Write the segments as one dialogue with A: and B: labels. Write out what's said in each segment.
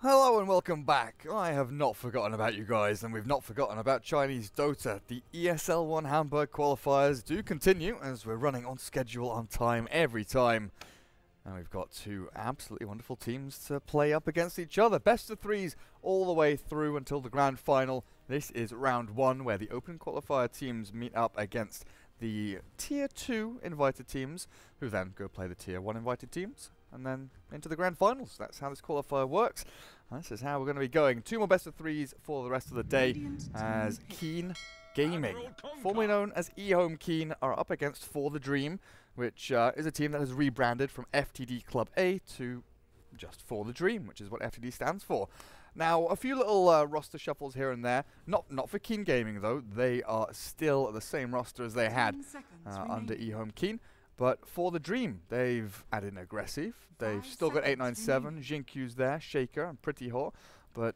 A: Hello and welcome back. I have not forgotten about you guys, and we've not forgotten about Chinese Dota. The ESL One Hamburg qualifiers do continue as we're running on schedule, on time, every time. And we've got two absolutely wonderful teams to play up against each other. Best of threes all the way through until the grand final. This is round one, where the open qualifier teams meet up against the Tier 2 invited teams, who then go play the Tier 1 invited teams, and then into the grand finals. That's how this qualifier works. This is how we're going to be going. Two more best of threes for the rest of the day, as Keen Gaming, formerly known as eHome Keen, are up against For the Dream, which is a team that has rebranded from FTD Club A to just For the Dream, which is what FTD stands for. Now, a few little roster shuffles here and there. Not for Keen Gaming, though. They are still the same roster as they had under eHome Keen. But For the Dream, they've added an aggressive. They've still got 897. Jinkyu's there, Shaker, and Pretty Hot. But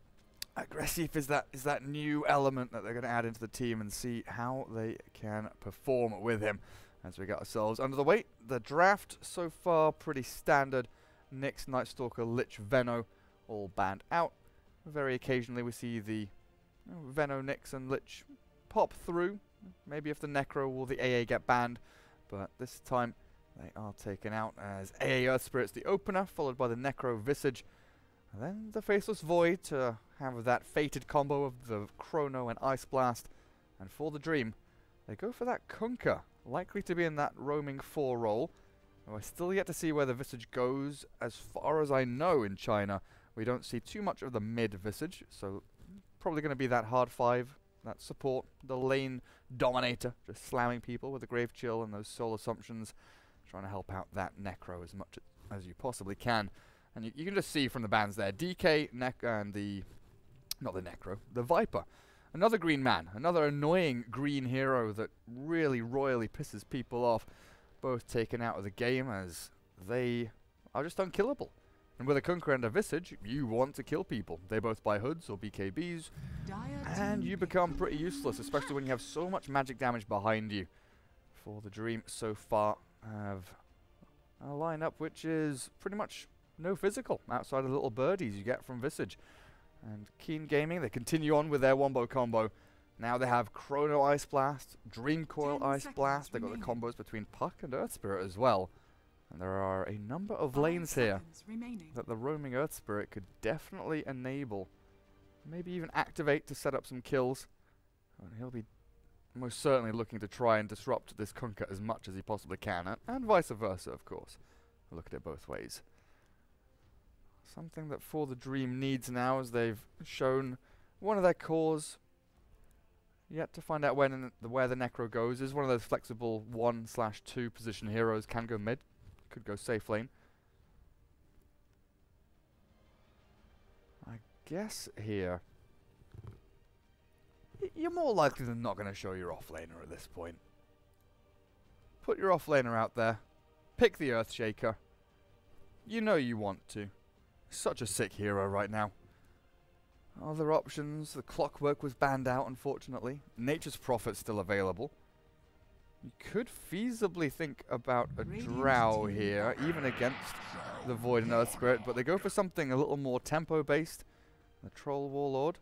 A: aggressive is that new element that they're going to add into the team and see how they can perform with him as we get ourselves under the weight. The draft so far pretty standard. Nyx, Nightstalker, Lich, Veno all banned out. Very occasionally we see the Veno, Nyx, and Lich pop through. Maybe if the Necro or the AA get banned. But this time they are taken out as AA Earth Spirit's the opener, followed by the Necro Visage. And then the Faceless Void to have that fated combo of the Chrono and Ice Blast. And For the Dream, they go for that Kunkka, likely to be in that roaming 4 role. We're still yet to see where the Visage goes. As far as I know in China, we don't see too much of the mid Visage, so probably going to be that hard 5. That support, the lane dominator, just slamming people with the Grave Chill and those Soul Assumptions, trying to help out that Necro as much as you possibly can. And you can just see from the bans there, DK, and not the Necro, the Viper. Another green man, another annoying green hero that really royally pisses people off, both taken out of the game as they are just unkillable. And with a Kunkka and a Visage, you want to kill people. They both buy hoods or BKBs, and you become pretty useless, especially when you have so much magic damage behind you. For the Dream so far have a lineup which is pretty much no physical, outside of the little birdies you get from Visage. And Keen Gaming, they continue on with their wombo combo. Now they have Chrono Ice Blast, Dream Coil Ice Blast. They've got the combos between Puck and Earth Spirit as well. And there are a number of lanes here that the roaming Earth Spirit could definitely enable. Maybe even activate to set up some kills. And he'll be most certainly looking to try and disrupt this Kunkka as much as he possibly can. And vice versa, of course. Look at it both ways. Something that For the Dream needs now, as they've shown one of their cores. Yet to find out where the Necro goes, is one of those flexible 1/2 position heroes. Can go mid. Could go safe lane. I guess here you're more likely than not going to show your offlaner at this point. Put your offlaner out there. Pick the Earthshaker. You know you want to. Such a sick hero right now. Other options, the Clockwork was banned out unfortunately. Nature's Prophet's still available. You could feasibly think about a Drow here, even against the Void and Earth Spirit, but they go for something a little more tempo-based. The Troll Warlord.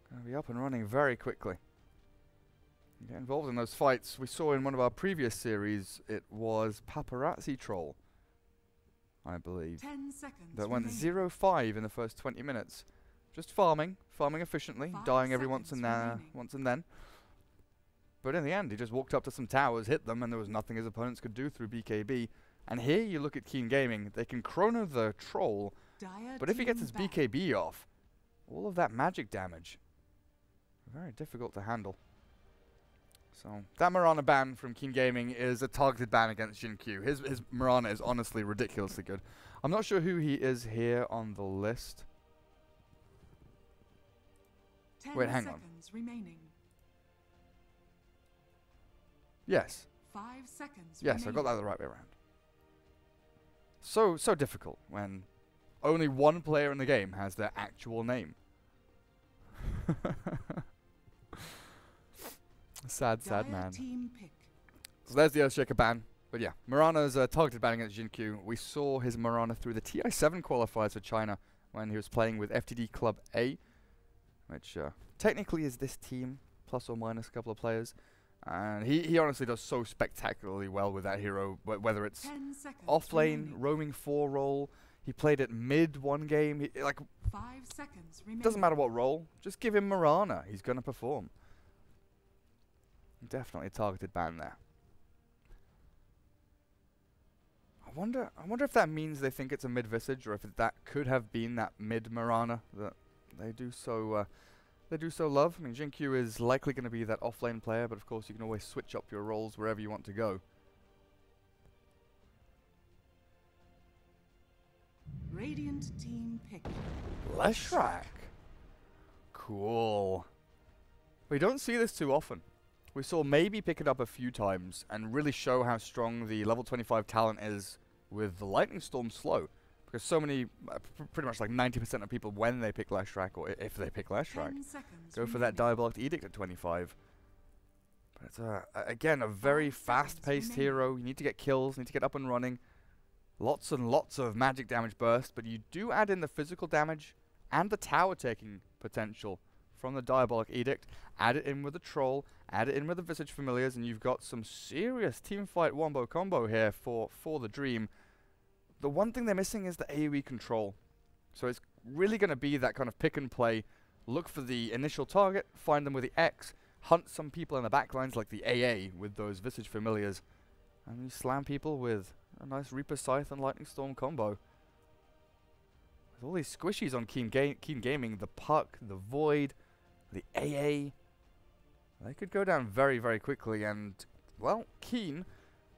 A: Going to be up and running very quickly. Get involved in those fights. We saw in one of our previous series, it was Paparazzi Troll, I believe.
B: 10 seconds
A: that went 0-5 in the first 20 minutes. Just farming efficiently, dying every once and then. But in the end, he just walked up to some towers, hit them, and there was nothing his opponents could do through BKB. And here you look at Keen Gaming. They can chrono the Troll, but if he gets his BKB off, all of that magic damage, very difficult to handle. So that Mirana ban from Keen Gaming is a targeted ban against Jinkyu. His Mirana is honestly ridiculously good. I'm not sure who he is here on the list. Wait, hang on.
B: Remaining.
A: Yes.
B: 5 seconds.
A: Yes, I got that the right way around. So difficult when only one player in the game has their actual name. Sad man.
B: Team pick.
A: So there's the Earthshaker ban. But yeah, Marana's targeted ban against Jinkyu. We saw his Marana through the TI7 qualifiers for China when he was playing with FTD Club A, which technically is this team, plus or minus a couple of players. And he honestly does so spectacularly well with that hero, whether it's off lane, roaming 4 role. He played it mid one game. Like,
B: 5 seconds remaining.
A: Doesn't matter what role, just give him Marana. He's going to perform. Definitely a targeted ban there. I wonder if that means they think it's a mid Visage, or if that could have been that mid Marana that they do so love. I mean, Jinkyu is likely going to be that offlane player, but of course you can always switch up your roles wherever you want to go.
B: Radiant team pick.
A: Leshrac. Cool. We don't see this too often. We saw maybe pick it up a few times and really show how strong the level 25 talent is with the Lightning Storm slow. Because so many, pretty much like 90% of people, when they pick Leshrac, or if they pick Leshrac, go for that Diabolic Edict at 25. But it's, again, a very fast-paced hero. You need to get kills, need to get up and running. Lots and lots of magic damage burst, but you do add in the physical damage and the tower taking potential from the Diabolic Edict. Add it in with the Troll, add it in with the Visage Familiars, and you've got some serious teamfight wombo combo here for the Dream. The one thing they're missing is the AoE control. So it's really going to be that kind of pick and play. Look for the initial target, find them with the X, hunt some people in the backlines like the AA with those Visage Familiars, and you slam people with a nice Reaper Scythe and Lightning Storm combo. With all these squishies on Keen Gaming, the Puck, the Void, the AA, they could go down very, very quickly. And, well, Keen,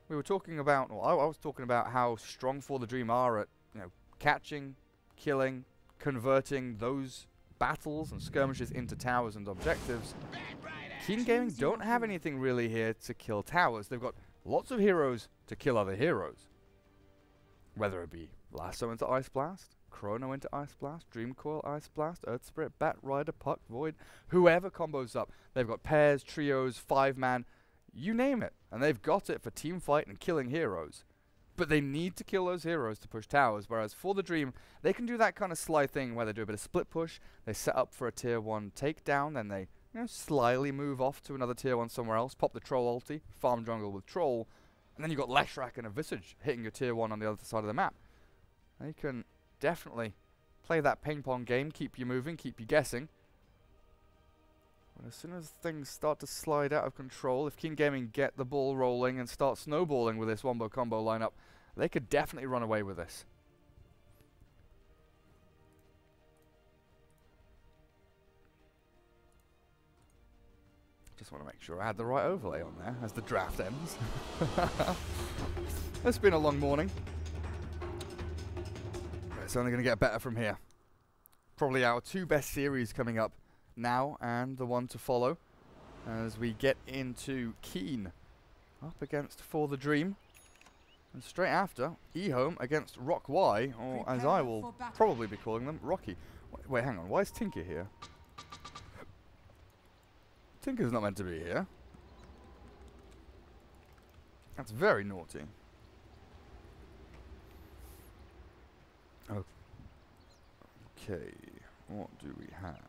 A: we were talking about, well, I was talking about how strong For the Dream are at, you know, catching, killing, converting those battles and skirmishes into towers and objectives. Keen Gaming don't have anything really here to kill towers. They've got lots of heroes to kill other heroes. Whether it be Lasso into Ice Blast, Chrono into Ice Blast, Dream Coil, Ice Blast, Earth Spirit, Bat Rider, Puck, Void, whoever combos up. They've got pairs, trios, 5-man, you name it. And they've got it for team fight and killing heroes. But they need to kill those heroes to push towers, whereas For the Dream, they can do that kind of sly thing where they do a bit of split push, they set up for a tier 1 takedown, then they, you know, slyly move off to another tier 1 somewhere else, pop the Troll ulti, farm jungle with Troll, and then you've got Leshrac and a Visage hitting your tier 1 on the other side of the map. They can definitely play that ping pong game, keep you moving, keep you guessing. But as soon as things start to slide out of control, if Keen Gaming get the ball rolling and start snowballing with this wombo combo lineup, they could definitely run away with this. Just want to make sure I had the right overlay on there as the draft ends. It's been a long morning. It's only going to get better from here. Probably our 2 best series coming up now, and the one to follow as we get into Keen up against For the Dream, and straight after eHome against Rock Y, or as I will probably be calling them, Rocky. Wait, hang on, why is Tinker here? Tinker's not meant to be here. That's very naughty. Okay, what do we have?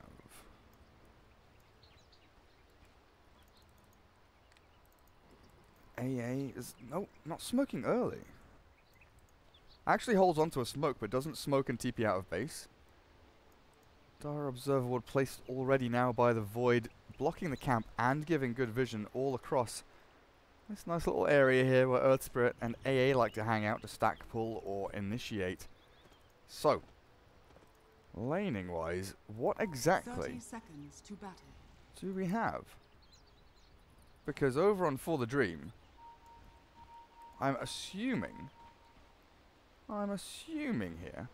A: AA is, no, not smoking early. Actually holds onto a smoke, but doesn't smoke and TP out of base. Dire Observer Ward placed already now by the Void, blocking the camp and giving good vision all across this nice little area here where Earth Spirit and AA like to hang out to stack, pull, or initiate. So, laning wise, what exactly do we have? Because over on For the Dream, I'm assuming here,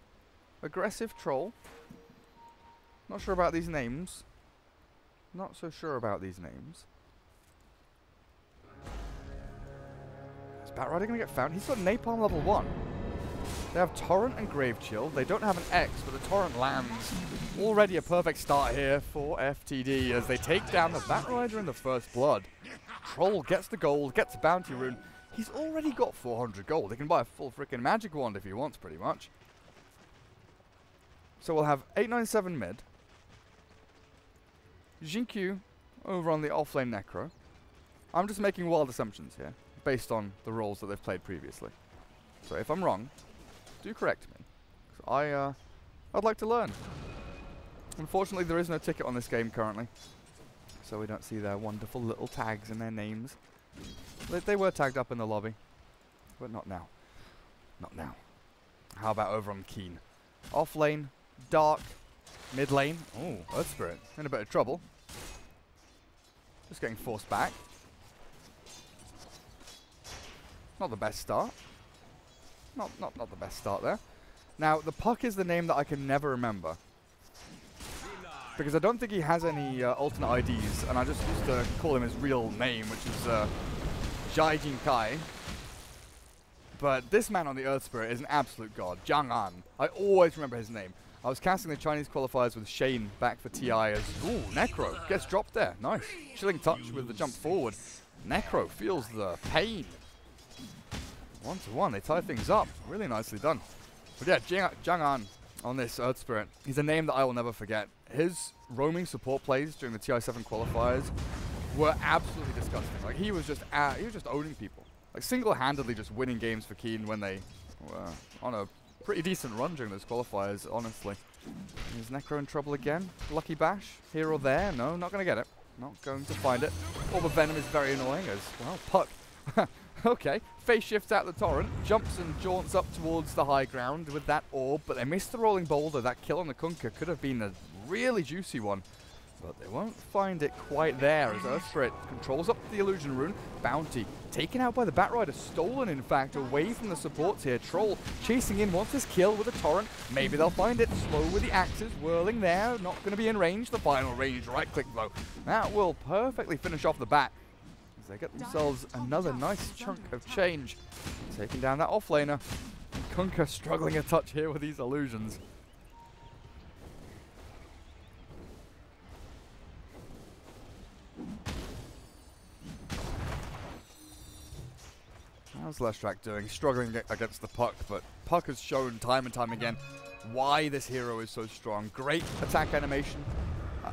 A: aggressive Troll. Not sure about these names. Not so sure about these names. Is Bat Rider going to get found? He's got Napalm level 1. They have Torrent and Grave Chill. They don't have an X, but the Torrent lands. Already a perfect start here for FTD as they take down the Bat Rider in the first blood. Troll gets the gold, gets a bounty rune. He's already got 400 gold. He can buy a full freaking magic wand if he wants, pretty much. So we'll have 897 mid. Jinkyu over on the offlane Necro. I'm just making wild assumptions here, based on the roles that they've played previously. So if I'm wrong, do correct me. I'd like to learn. Unfortunately, there is no ticket on this game currently, so we don't see their wonderful little tags and their names. They were tagged up in the lobby, but not now. Not now. How about over on Keen? Off lane, Dark, mid lane. Oh, Earth Spirit in a bit of trouble. Just getting forced back. Not the best start. Not the best start there. Now, the Puck is the name that I can never remember, because I don't think he has any alternate IDs, and I just used to call him his real name, which is Jai Jin Kai. But this man on the Earth Spirit is an absolute god, Jiang An. I always remember his name. I was casting the Chinese qualifiers with Shane back for TI as, ooh, Necro gets dropped there. Nice. Chilling touch with the jump forward. Necro feels the pain. 1-1, they tie things up. Really nicely done. But yeah, Jiang An on this Earth Spirit, he's a name that I will never forget. His roaming support plays during the TI7 qualifiers were absolutely disgusting. Like, he was just owning people. Like, single-handedly just winning games for Keen when they were on a pretty decent run during those qualifiers, honestly. Is Necro in trouble again? Lucky Bash? Here or there? No, not going to get it. Not going to find it. Orb of Venom is very annoying as, well, Puck. Okay, face shifts out the torrent, jumps and jaunts up towards the high ground with that orb, but they missed the rolling boulder. That kill on the Kunkka could have been a really juicy one, but they won't find it quite there as Earth Spirit controls up the illusion rune. Bounty taken out by the Batrider, stolen in fact away from the supports here. Troll chasing in, wants this kill with a torrent. Maybe they'll find it. Slow with the axes, whirling there, not going to be in range. The final range right click though. That will perfectly finish off the bat. They get themselves another nice chunk of change. Taking down that offlaner. Kunkka struggling a touch here with these illusions. How's Leshrac doing? Struggling against the Puck, but Puck has shown time and time again why this hero is so strong. Great attack animation.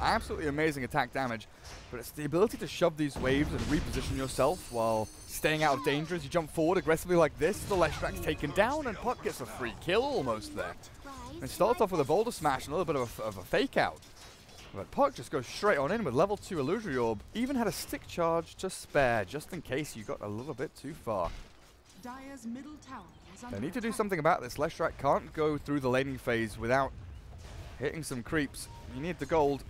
A: Absolutely amazing attack damage, but it's the ability to shove these waves and reposition yourself while staying out of danger as you jump forward aggressively like this. The Leshrac's taken down and Puck gets a free kill almost there. It starts off with a boulder smash and a little bit of a fake out, but Puck just goes straight on in with level 2 illusory orb. Even had a stick charge to spare just in case you got a little bit too far.
B: Dire's middle tower is under
A: They need to do
B: attack.
A: something about this. Leshrac can't go through the laning phase without hitting some creeps. You need the gold.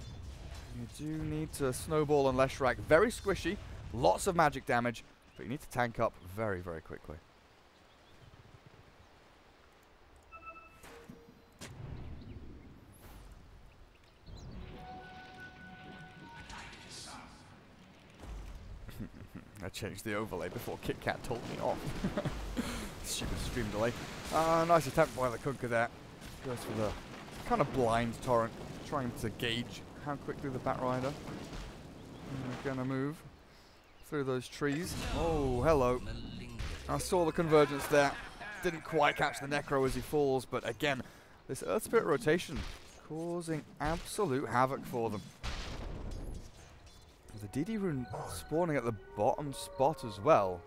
A: You do need to snowball on Leshrac. Very squishy, lots of magic damage, but you need to tank up very, very quickly. I changed the overlay before KitKat told me off. Stupid stream delay. Nice attempt by the Kunkka there. Goes for the kind of blind torrent, trying to gauge how quickly the Batrider are going to move through those trees. Oh, hello. I saw the convergence there. Didn't quite catch the Necro as he falls, but again, this Earth Spirit rotation causing absolute havoc for them. The DD rune spawning at the bottom spot as well.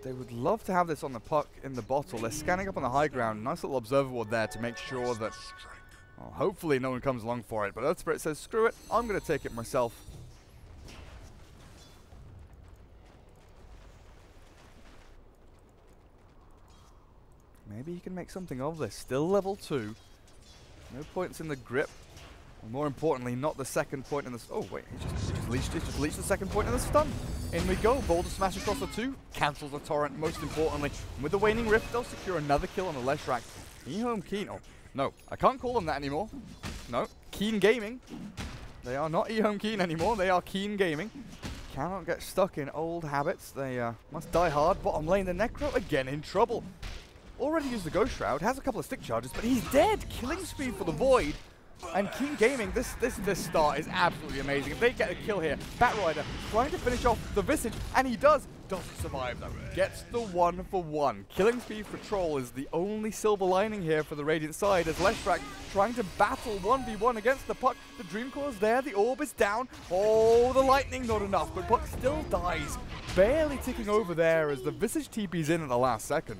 A: They would love to have this on the Puck in the bottle. They're scanning up on the high ground. Nice little observer ward there to make sure that, well, hopefully no one comes along for it. But Earth Spirit says, screw it, I'm going to take it myself. Maybe he can make something of this. Still level 2. No points in the grip. And more importantly, not the second point in the... Oh, wait. He just leached the second point in the stun. In we go. Boulder smash across the 2. Cancels the torrent, most importantly. And with the waning rift, they'll secure another kill on the Leshrac. eHome Keen. Oh, no. I can't call them that anymore. No. Keen Gaming. They are not eHome Keen anymore. They are Keen Gaming. Cannot get stuck in old habits. They must die hard. Bottom lane, the Necro again in trouble. Already used the Ghost Shroud. Has a couple of stick charges, but he's dead. Killing speed for the Void. And Keen Gaming, this start is absolutely amazing. If they get a kill here, Batrider trying to finish off the Visage, and he does. doesn't survive though. Gets the 1-for-1. Killing speed for Troll is the only silver lining here for the Radiant side, as Leshrac trying to battle 1v1 against the Puck. The Dream Core's there, the orb is down. Oh, the lightning not enough, but Puck still dies. Barely ticking over there as the Visage TP's in at the last second.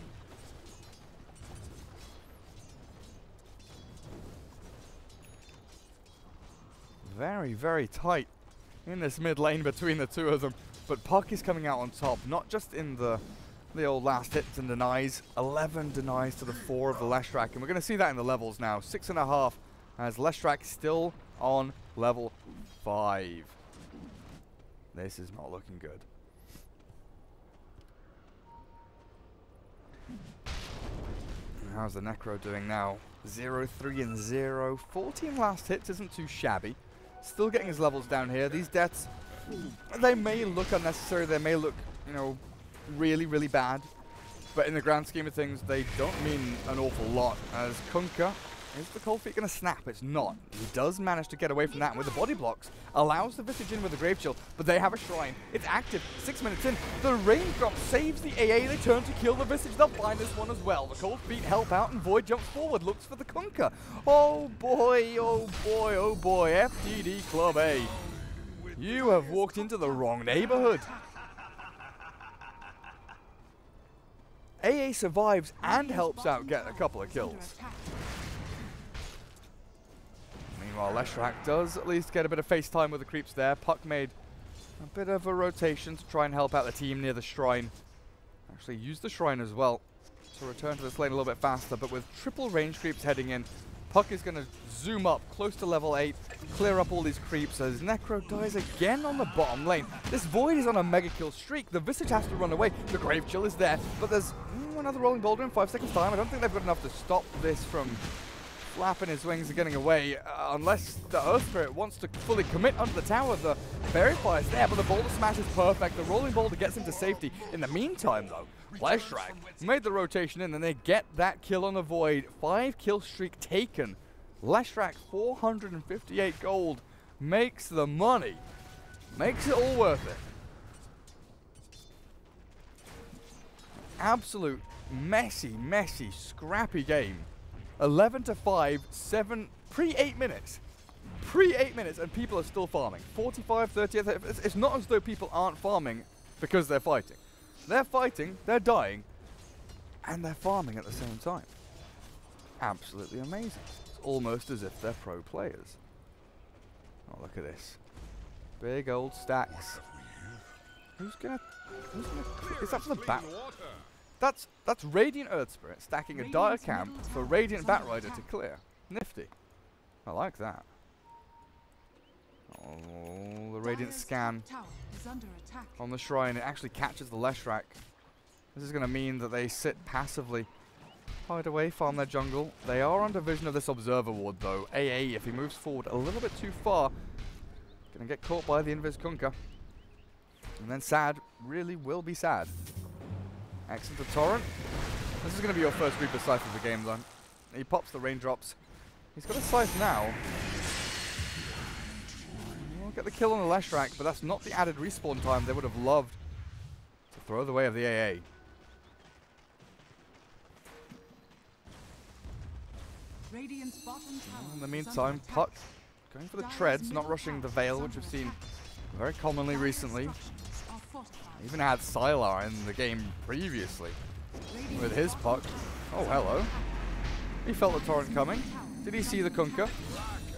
A: Very, very tight in this mid lane between the two of them. But Puck is coming out on top, not just in the old last hits and denies. 11 denies to the 4 of the Leshrac. And we're going to see that in the levels now. 6.5 as Leshrac still on level 5. This is not looking good. How's the Necro doing now? 0, 3, and 0. 14 last hits isn't too shabby. Still getting his levels down here. These deaths, they may look unnecessary. They may look, you know, really, really bad. But in the grand scheme of things, they don't mean an awful lot. As Kunkka, is the cold feet going to snap? It's not. He does manage to get away from that with the body blocks. Allows the Visage in with the Grave Chill, but they have a Shrine. It's active. 6 minutes in. The Raindrop saves the AA. They turn to kill the Visage. They'll find this one as well. The cold feet help out, and Void jumps forward. Looks for the Kunkka. Oh boy, oh boy, oh boy. FTD Club A. You have walked into the wrong neighborhood. AA survives and helps out get a couple of kills. Meanwhile, Leshrac does at least get a bit of face time with the creeps there. Puck made a bit of a rotation to try and help out the team near the Shrine. Actually used the Shrine as well to return to this lane a little bit faster, but with triple range creeps heading in, Puck is going to zoom up close to level 8, clear up all these creeps as Necro dies again on the bottom lane. This Void is on a mega kill streak. The Visage has to run away. The Grave Chill is there, but there's another Rolling Boulder in 5 seconds time. I don't think they've got enough to stop this from flapping his wings and getting away, unless the Earth Spirit wants to fully commit under the tower. The Fairy Fire's there, but the Boulder Smash is perfect. The Rolling Boulder gets him to safety. In the meantime, though, Leshrac made the rotation in, and they get that kill on the Void. 5 kill streak taken. Leshrac, 458 gold, makes the money. Makes it all worth it. Absolute messy, scrappy game. 11-5, 7, pre-8 minutes. Pre-8 minutes, and people are still farming. 45, 30, it's not as though people aren't farming because they're fighting. They're fighting, they're dying, and they're farming at the same time. Absolutely amazing. It's almost as if they're pro players. Oh, look at this. Big old stacks. Who's gonna is that for the bat? That's Radiant Earth Spirit stacking a dire camp for Radiant Batrider to clear. Nifty. I like that. Oh, the Radiant scan on the Shrine. It actually catches the Leshrac. This is going to mean that they sit passively, hide away, farm their jungle. They are under vision of this Observer Ward though. AA, if he moves forward a little bit too far, going to get caught by the Invis Kunkka. And then sad, really will be sad. Excellent to Torrent. This is going to be your first Reaper Scythe of the game then. He pops the raindrops. He's got a Scythe now. We'll get the kill on the Leshrac, but that's not the added respawn time they would have loved to throw the way of the AA. In the meantime, Puck going for the treads, not rushing the Veil, which we've seen very commonly recently. Even had Sylar in the game previously with his Puck. Oh, hello. He felt the Torrent coming. Did he see the Kunkka?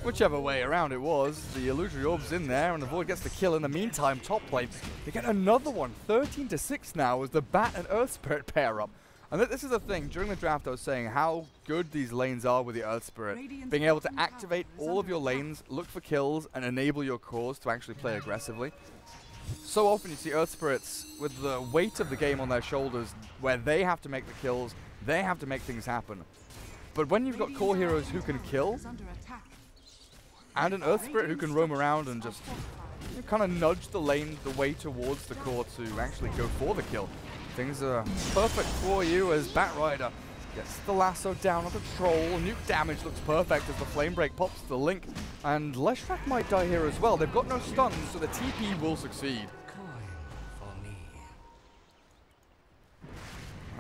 A: Whichever way around it was, the Illusory Orb's in there, and the Void gets the kill. In the meantime, top lane, they get another one. 13-6 now as the Bat and Earth Spirit pair up. And this is the thing, during the draft I was saying how good these lanes are with the Earth Spirit. Being able to activate all of your lanes, look for kills, and enable your cores to actually play aggressively. So often you see Earth Spirits with the weight of the game on their shoulders, where they have to make the kills, they have to make things happen. But when you've got core heroes who can kill, and an Earth Spirit who can roam around and just kind of nudge the lane the way towards the core to actually go for the kill, things are perfect for you as Batrider gets the lasso down on the Troll. Nuke damage looks perfect as the Flame Break pops the Link, and Leshrac might die here as well. They've got no stuns, so the TP will succeed.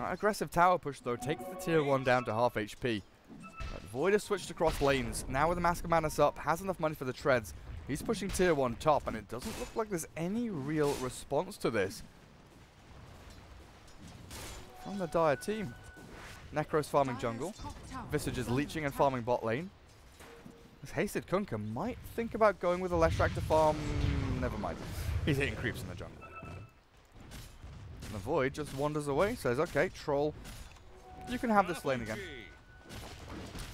A: Aggressive tower push, though, takes the tier 1 down to half HP. Void has switched across lanes. Now with the Mask of Madness up, has enough money for the treads. He's pushing tier 1 top, and it doesn't look like there's any real response to this from the Dire team. Necro's farming jungle. Visage is leeching and farming bot lane. This hasted Kunkka might think about going with a Leshrac to farm. Never mind. He's hitting creeps in the jungle. And the Void just wanders away, says, okay, troll, you can have this lane again.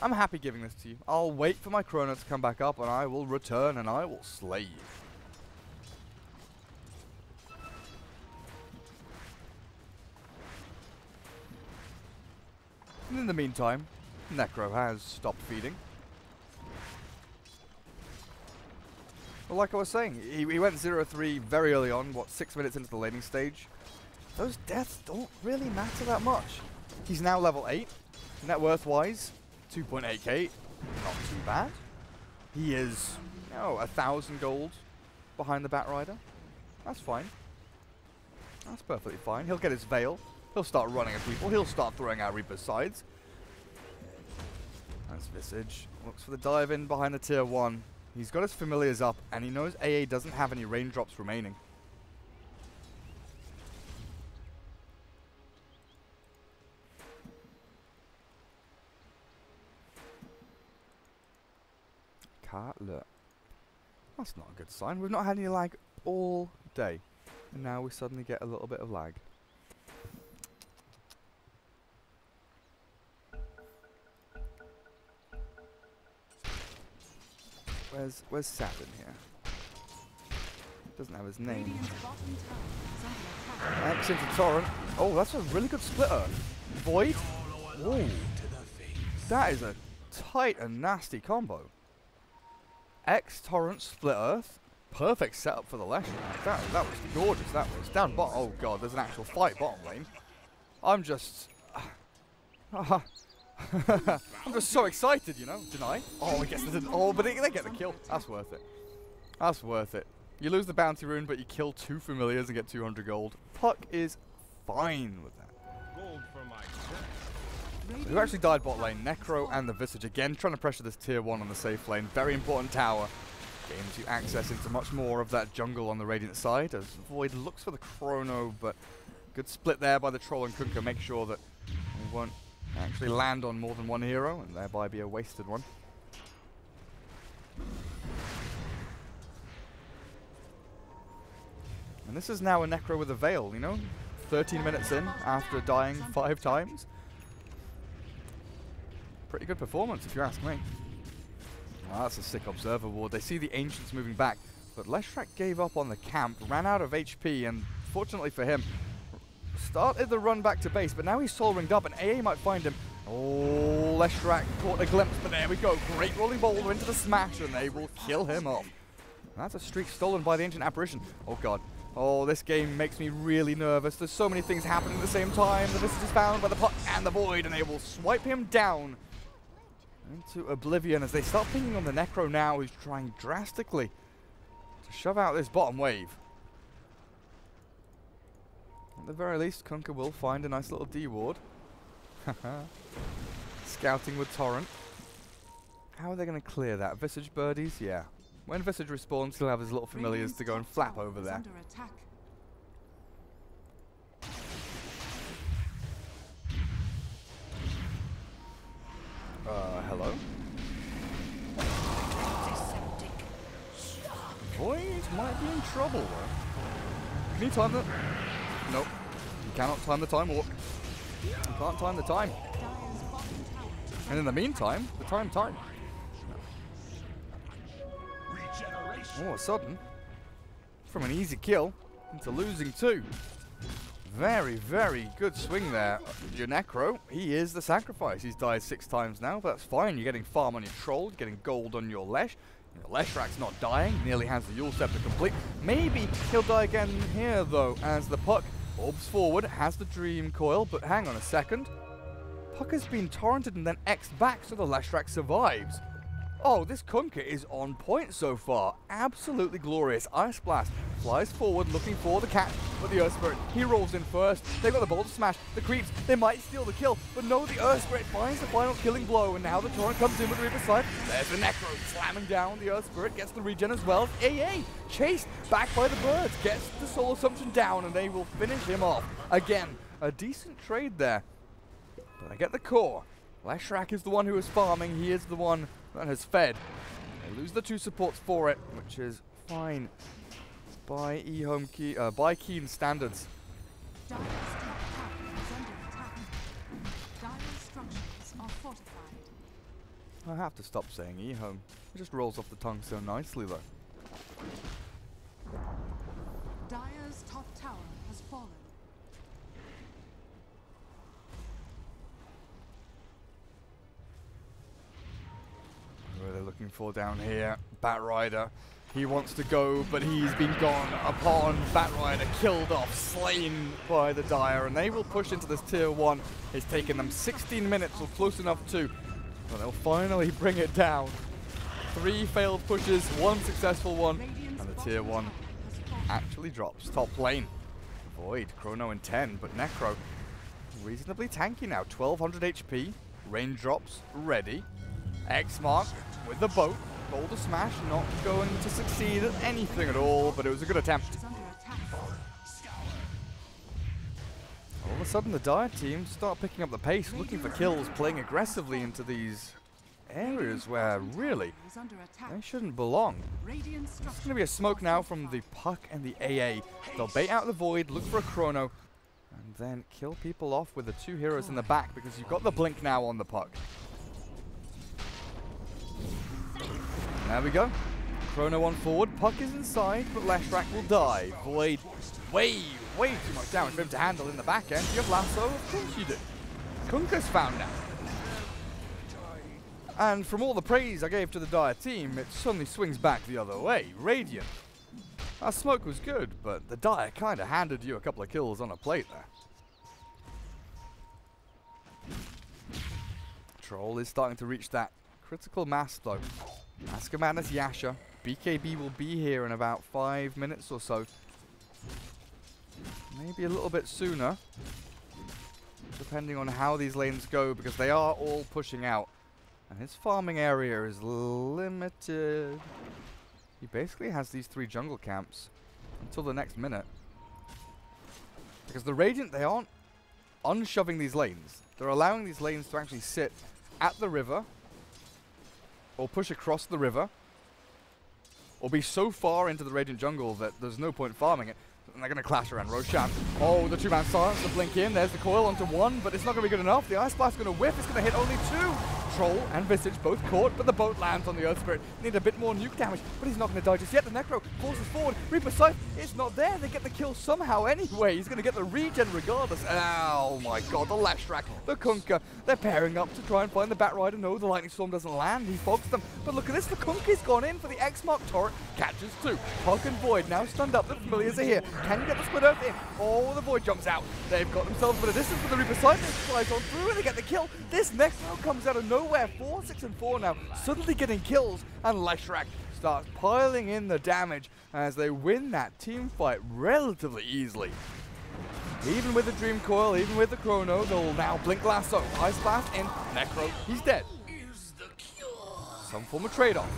A: I'm happy giving this to you. I'll wait for my Chrono to come back up, and I will return, and I will slay you. And in the meantime, Necro has stopped feeding. Well, like I was saying, he went 0-3 very early on, what, 6 minutes into the laning stage. Those deaths don't really matter that much. He's now level 8. Net worth-wise, 2.8k. Not too bad. He is, 1,000 gold behind the Batrider. That's fine. That's perfectly fine. He'll get his Veil. He'll start running at people. He'll start throwing out Reaper's sides. That's Visage. Looks for the dive in behind the tier 1. He's got his familiars up, and he knows AA doesn't have any raindrops remaining. Look. That's not a good sign. We've not had any lag all day. And now we suddenly get a little bit of lag. Where's Saturn here? Doesn't have his name. X into Torrent. Oh, that's a really good splitter. Void. Whoa. That is a tight and nasty combo. X Torrent Split Earth. Perfect setup for the Leshrac. That was gorgeous, that was. Down bottom. Oh god, there's an actual fight bottom lane. I'm just I'm just so excited, you know. Deny. Oh, he gets the but they get the kill. That's worth it. That's worth it. You lose the bounty rune, but you kill 2 familiars and get 200 gold. Puck is fine with that.
C: Gold for my
A: So who actually died bot lane? Necro and the Visage again, trying to pressure this tier 1 on the safe lane. Very important tower. Gains you access into much more of that jungle on the Radiant side as Void looks for the Chrono, but good split there by the Troll and Kunkka. Make sure that he won't actually land on more than one hero and thereby be a wasted one. And this is now a Necro with a Veil, you know? 13 minutes in after dying 5 times. Pretty good performance, if you ask me. Oh, that's a sick Observer Ward. They see the Ancients moving back, but Leshrac gave up on the camp, ran out of HP, and fortunately for him, started the run back to base, but now he's soul ringed up, and AA might find him. Oh, Leshrac caught a glimpse, but there we go. Great rolling boulder into the smash, and they will kill him off. And that's a streak stolen by the Ancient Apparition. Oh, God. Oh, this game makes me really nervous. There's so many things happening at the same time. The Visage is found by the Puck and the Void, and they will swipe him down into oblivion as they start pinging on the Necro now, who's trying drastically to shove out this bottom wave. At the very least, Kunkka will find a nice little D-ward. Scouting with Torrent. How are they going to clear that? Visage birdies? Yeah. When Visage respawns, he'll have his little familiars to go and flap over there. Hello? Void might be in trouble, though. Can you time that? Nope. You cannot time the time warp. You can't time the time. And in the meantime, the time. All of a sudden, from an easy kill into losing 2. Very, very good swing there. Your Necro, he is the sacrifice. He's died 6 times now, but that's fine. You're getting farm on your Troll, you're getting gold on your Lesh. Your Leshrac's not dying, nearly has the Yule Scepter complete. Maybe he'll die again here, though, as the Puck orbs forward, has the Dream Coil, but hang on a second. Puck has been torrented and then X'd back, so the Leshrac survives. Oh, this Kunkka is on point so far. Absolutely glorious. Ice Blast flies forward looking for the catch, but the Earth Spirit, he rolls in first. They've got the Boulder Smash, the creeps, they might steal the kill, but no, the Earth Spirit finds the final killing blow, and now the Torrent comes in with the Reaper Scythe. There's the Necro slamming down. The Earth Spirit gets the regen as well. AA chased back by the birds, gets the Soul Assumption down, and they will finish him off. Again, a decent trade there. But I get the core. Leshrac is the one who is farming. He is the one that has fed. They lose the 2 supports for it, which is fine by by Keen standards.
B: Dire's top tower is under attack. Dire's structures are fortified.
A: I have to stop saying E-home. It just rolls off the tongue so nicely, though.
B: Dire's top tower has fallen.
A: Who are they looking for down here? Batrider. He wants to go, but he's been gone upon. Batrider killed off, slain by the Dire, and they will push into this tier 1. It's taken them 16 minutes or close enough to, but they'll finally bring it down. 3 failed pushes, 1 successful one, and the tier 1 actually drops. Top lane. Void, Chrono in 10, but Necro reasonably tanky now. 1200 HP, raindrops ready. X-Mark with the boat. Boulder Smash not going to succeed at anything at all, but it was a good attempt. All of a sudden the Dire team start picking up the pace, looking for kills, playing aggressively into these areas where really they shouldn't belong. It's going to be a smoke now from the Puck and the AA. They'll bait out the Void, look for a Chrono, and then kill people off with the 2 heroes in the back, because you've got the Blink now on the Puck. There we go. Chrono on forward. Puck is inside, but Leshrac will die. Void, way too much damage for him to handle in the back end. You have Lasso? Of course you do. Kunkka's found out. And from all the praise I gave to the Dire team, it suddenly swings back the other way. Radiant. Our smoke was good, but the Dire kind of handed you a couple of kills on a plate there. Troll is starting to reach that critical mass though. Mask of Madness Yasha. BKB will be here in about 5 minutes or so. Maybe a little bit sooner, depending on how these lanes go, because they are all pushing out. And his farming area is limited. He basically has these 3 jungle camps until the next minute. Because the Radiant, they aren't unshoving these lanes. They're allowing these lanes to actually sit at the river, or push across the river, or be so far into the Radiant jungle that there's no point farming it. And they're going to clash around Roshan. Oh, the 2-man silence, the blink in. There's the coil onto 1, but it's not going to be good enough. The Ice Blast is going to whiff. It's going to hit only 2. Troll and Visage both caught, but the boat lands on the Earth Spirit. Need a bit more nuke damage, but he's not going to die just yet. The Necro forces forward. Reaper Scythe is not there. They get the kill somehow anyway. He's going to get the regen regardless. Oh my god, the Leshrac, the Kunkka. They're pairing up to try and find the Batrider. No, the Lightning Storm doesn't land. He fogs them. But look at this. The Kunkka's gone in for the X-Mark turret. Catches 2. Puck and Void now stunned up. The familiars are here. Can you get the Split Earth in? Oh, the Void jumps out. They've got themselves a bit of distance with the Reaper Scythe. They flies on through and they get the kill. This Necro comes out of nowhere. 4, 6, and 4 now. Suddenly getting kills. And Leshrac starts piling in the damage as they win that team fight relatively easily. Even with the Dream Coil, even with the Chrono, they'll now blink Lasso. Ice Blast in. Necro, he's dead. Some form of trade-off.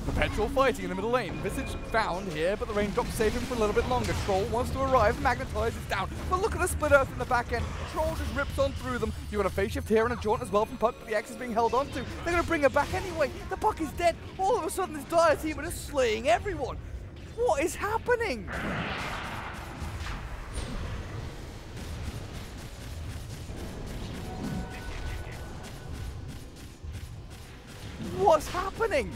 A: Perpetual fighting in the middle lane. Visage found here, but the raindrops save him for a little bit longer. Troll wants to arrive, magnetizes down. But look at the Split Earth in the back end. Troll just rips on through them. You got a phase shift here and a jaunt as well from Puck, but the X is being held on to. They're going to bring her back anyway. The Puck is dead. All of a sudden, this Dire team are just slaying everyone. What is happening? What's happening?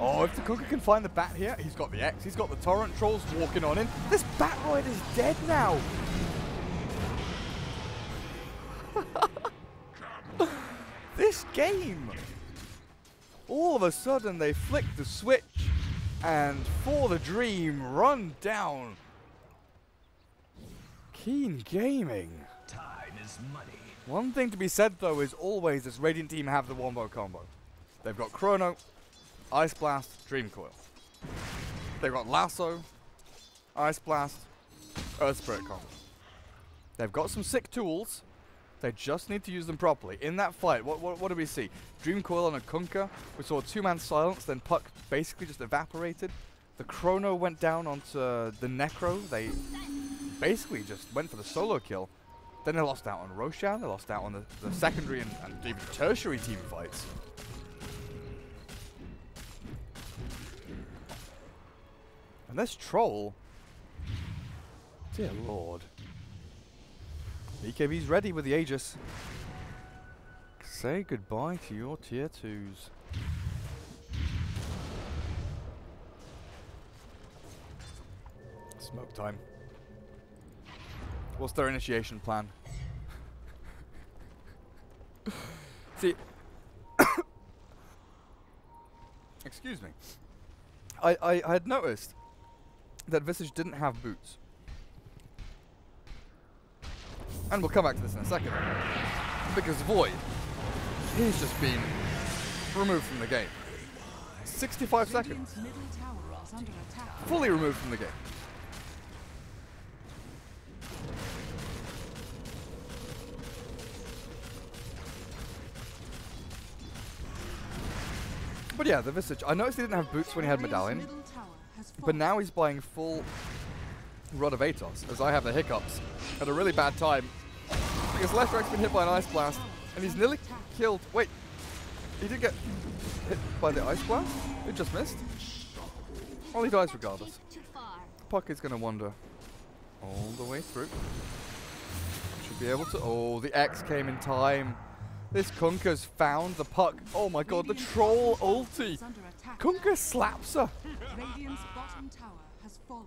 A: Oh, if the Kunkka can find the bat here, he's got the X, he's got the Torrent. Trolls walking on in. This Batrider's dead now. This game. All of a sudden they flick the switch and for the dream run down. Keen Gaming.
C: Time is money.
A: One thing to be said though is always this Radiant team have the wombo combo. They've got Chrono, Ice Blast, Dream Coil. They've got Lasso, Ice Blast, Earth Spirit combo. They've got some sick tools. They just need to use them properly. In that fight, what did we see? Dream Coil on a Kunkka. We saw a two-man silence, then Puck basically just evaporated. The Chrono went down onto the Necro. They basically just went for the solo kill. Then they lost out on Roshan. They lost out on the secondary and even tertiary team fights. And this troll, dear lord. BKB's ready with the Aegis. Say goodbye to your tier 2s. Smoke time. What's their initiation plan? See, excuse me. I had noticed that Visage didn't have boots. And we'll come back to this in a second. Because Void, he's just been removed from the game. 65 seconds. Fully removed from the game. But yeah, the Visage. I noticed he didn't have boots when he had Medallion. But now he's playing full Rod of Atos, as I have the hiccups at a really bad time. Because Leshrak's been hit by an Ice Blast, and he's nearly killed. Wait, he did get hit by the Ice Blast? It just missed? Well, he dies regardless. Puck is going to wander all the way through. Should be able to. Oh, the X came in time. This Kunkka's found the Puck. Oh my god, the troll ulti. Kunkka slaps her.
B: Radiant's bottom tower has fallen.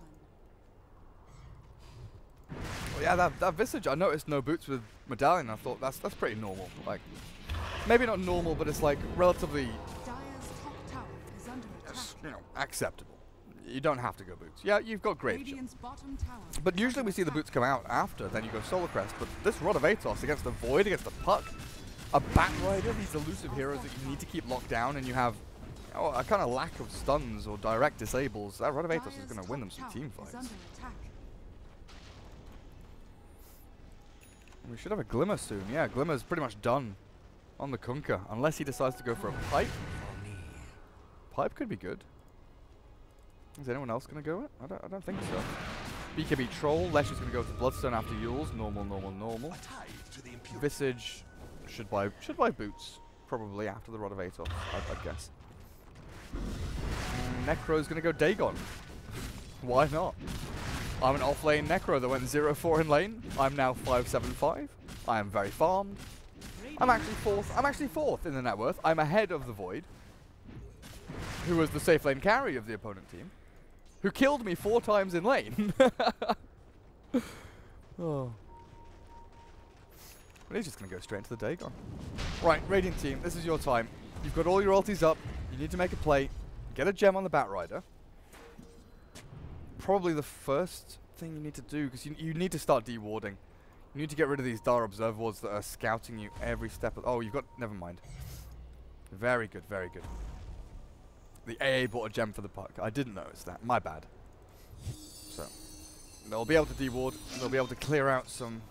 A: Well, yeah, that Visage, I noticed no boots with Medallion. I thought that's pretty normal. Like, maybe not normal, but it's like relatively,
B: Dire's top tower is under attack.
A: you know, acceptable. You don't have to go boots. Yeah, you've got Grave Shield.
B: Radiant's bottom tower.
A: But usually we see the boots come out after, then you go Solar Crest. But this Rod of Atos against the Void, against the Puck, a Batrider, these elusive heroes that you need to keep locked down, and you have a kind of lack of stuns or direct disables. That Rod of Atos is going to win them some team fights. We should have a Glimmer soon. Yeah, Glimmer's pretty much done on the Kunkka, unless he decides to go for a Pipe. Pipe could be good. Is anyone else going to go it? I don't think so. BKB Troll. Lesh is going to go with the Bloodstone after Yules. Normal, normal, normal. Visage should buy boots. Probably after the Rod of Atos, I'd guess. Necro's going to go Dagon. Why not? I'm an off-lane Necro that went 0-4 in lane. I'm now 5-7-5. I am very farmed. I'm actually fourth in the net worth. I'm ahead of the Void, who was the safe lane carry of the opponent team, who killed me 4 times in lane. Oh. But he's just going to go straight into the Dagon. Right, Radiant team, this is your time. You've got all your ultis up. You need to make a play. Get a gem on the Batrider. Probably the first thing you need to do, because you need to start dewarding. You need to get rid of these Dire Observer wards that are scouting you every step of... Oh, you've got... Never mind. Very good, very good. The AA bought a gem for the Puck. I didn't notice that. My bad. So, they'll be able to deward. They'll be able to clear out some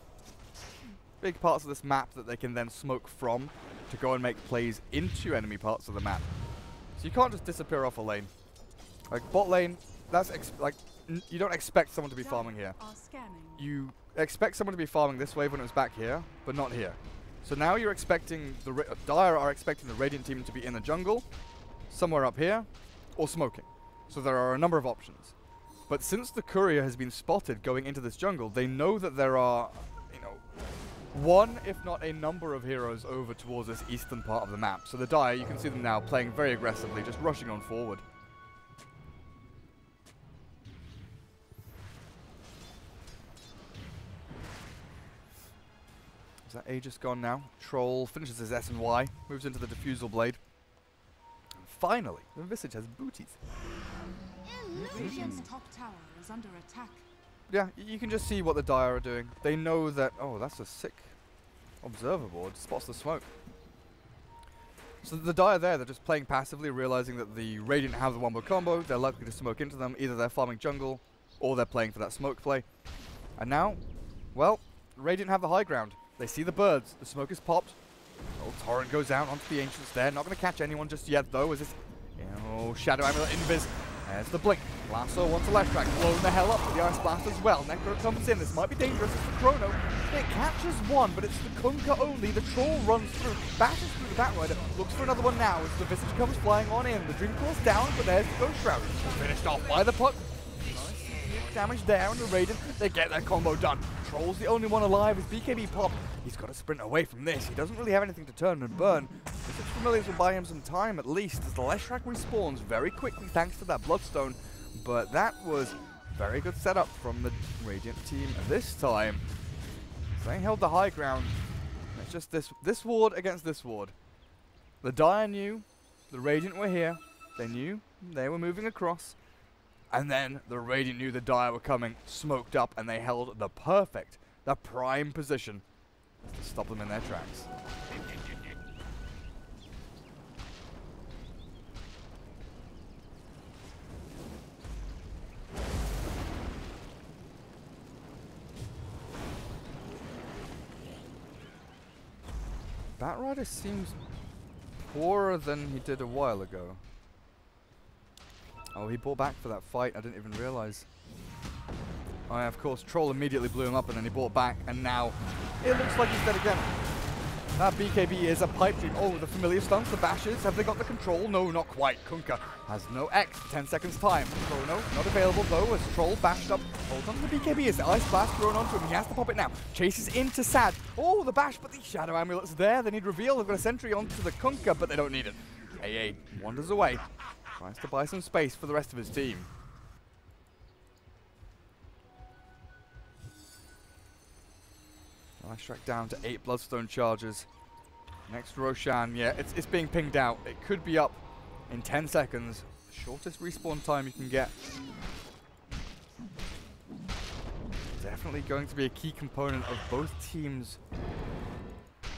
A: big parts of this map that they can then smoke from to go and make plays into enemy parts of the map. So you can't just disappear off a lane. Like, bot lane, that's... you don't expect someone to be farming here. You expect someone to be farming this wave when it was back here, but not here. So now you're expecting Dire are expecting the Radiant team to be in the jungle, somewhere up here, or smoking. So there are a number of options. But since the courier has been spotted going into this jungle, they know that there are, you know, one, if not a number of heroes over towards this eastern part of the map. So the Dire, you can see them now playing very aggressively, just rushing on forward. Is that Aegis gone now? Troll finishes his S and Y, moves into the Diffusal Blade. And finally, the Visage has booties.
B: Radiant's top tower is under attack.
A: Yeah, you can just see what the Dire are doing. They know that... Oh, that's a sick observer board, spots the smoke. So the Dire there, they're just playing passively, realizing that the Radiant have the wombo combo. They're likely to smoke into them. Either they're farming jungle, or they're playing for that smoke play. And now, well, Radiant have the high ground. They see the birds. The smoke is popped. Oh, Torrent goes down onto the Ancients there. Not going to catch anyone just yet, though, as this... Oh, Shadow Amulet invis. There's the blink. Lasso wants a left track. Blowing the hell up with the Ice Blast as well. Necro comes in. This might be dangerous. It's the Chrono. It catches one, but it's the Kunkka only. The Troll runs through. Bashes through the Batrider. Looks for another one now as the Visage comes flying on in. The Dream Core's down, but there's the Ghost Shroud. Finished off by the puck. Nice damage there on the Radiant. They get their combo done. Troll's the only one alive as BKB pop. He's got to sprint away from this. He doesn't really have anything to turn and burn. Visage Familiars will buy him some time at least as the Leshrac respawns very quickly thanks to that Bloodstone. But that was very good setup from the Radiant team this time. So they held the high ground. It's just this ward against this ward. The Dire knew the Radiant were here. They knew they were moving across. And then the Radiant knew the Dire were coming, smoked up, and they held the prime position to stop them in their tracks. Batrider seems poorer than he did a while ago. Oh, he bought back for that fight. I didn't even realize. Oh, yeah, of course, Troll immediately blew him up and then he bought back. And now it looks like he's dead again. That BKB is a pipe dream. Oh, the familiar stunts, the bashes. Have they got the control? No, not quite. Kunkka has no X. 10 seconds time. Chrono not available though as Troll bashed up. Holds on to the BKB as the Ice Blast thrown onto him. He has to pop it now. Chases into Sad. Oh, the bash, but the Shadow Amulet's there. They need reveal. They've got a sentry onto the Kunkka, but they don't need it. AA wanders away. Tries to buy some space for the rest of his team. Leshrac down to 8 Bloodstone charges. Next Roshan, yeah, it's being pinged out. It could be up in 10 seconds. Shortest respawn time you can get. Definitely going to be a key component of both teams'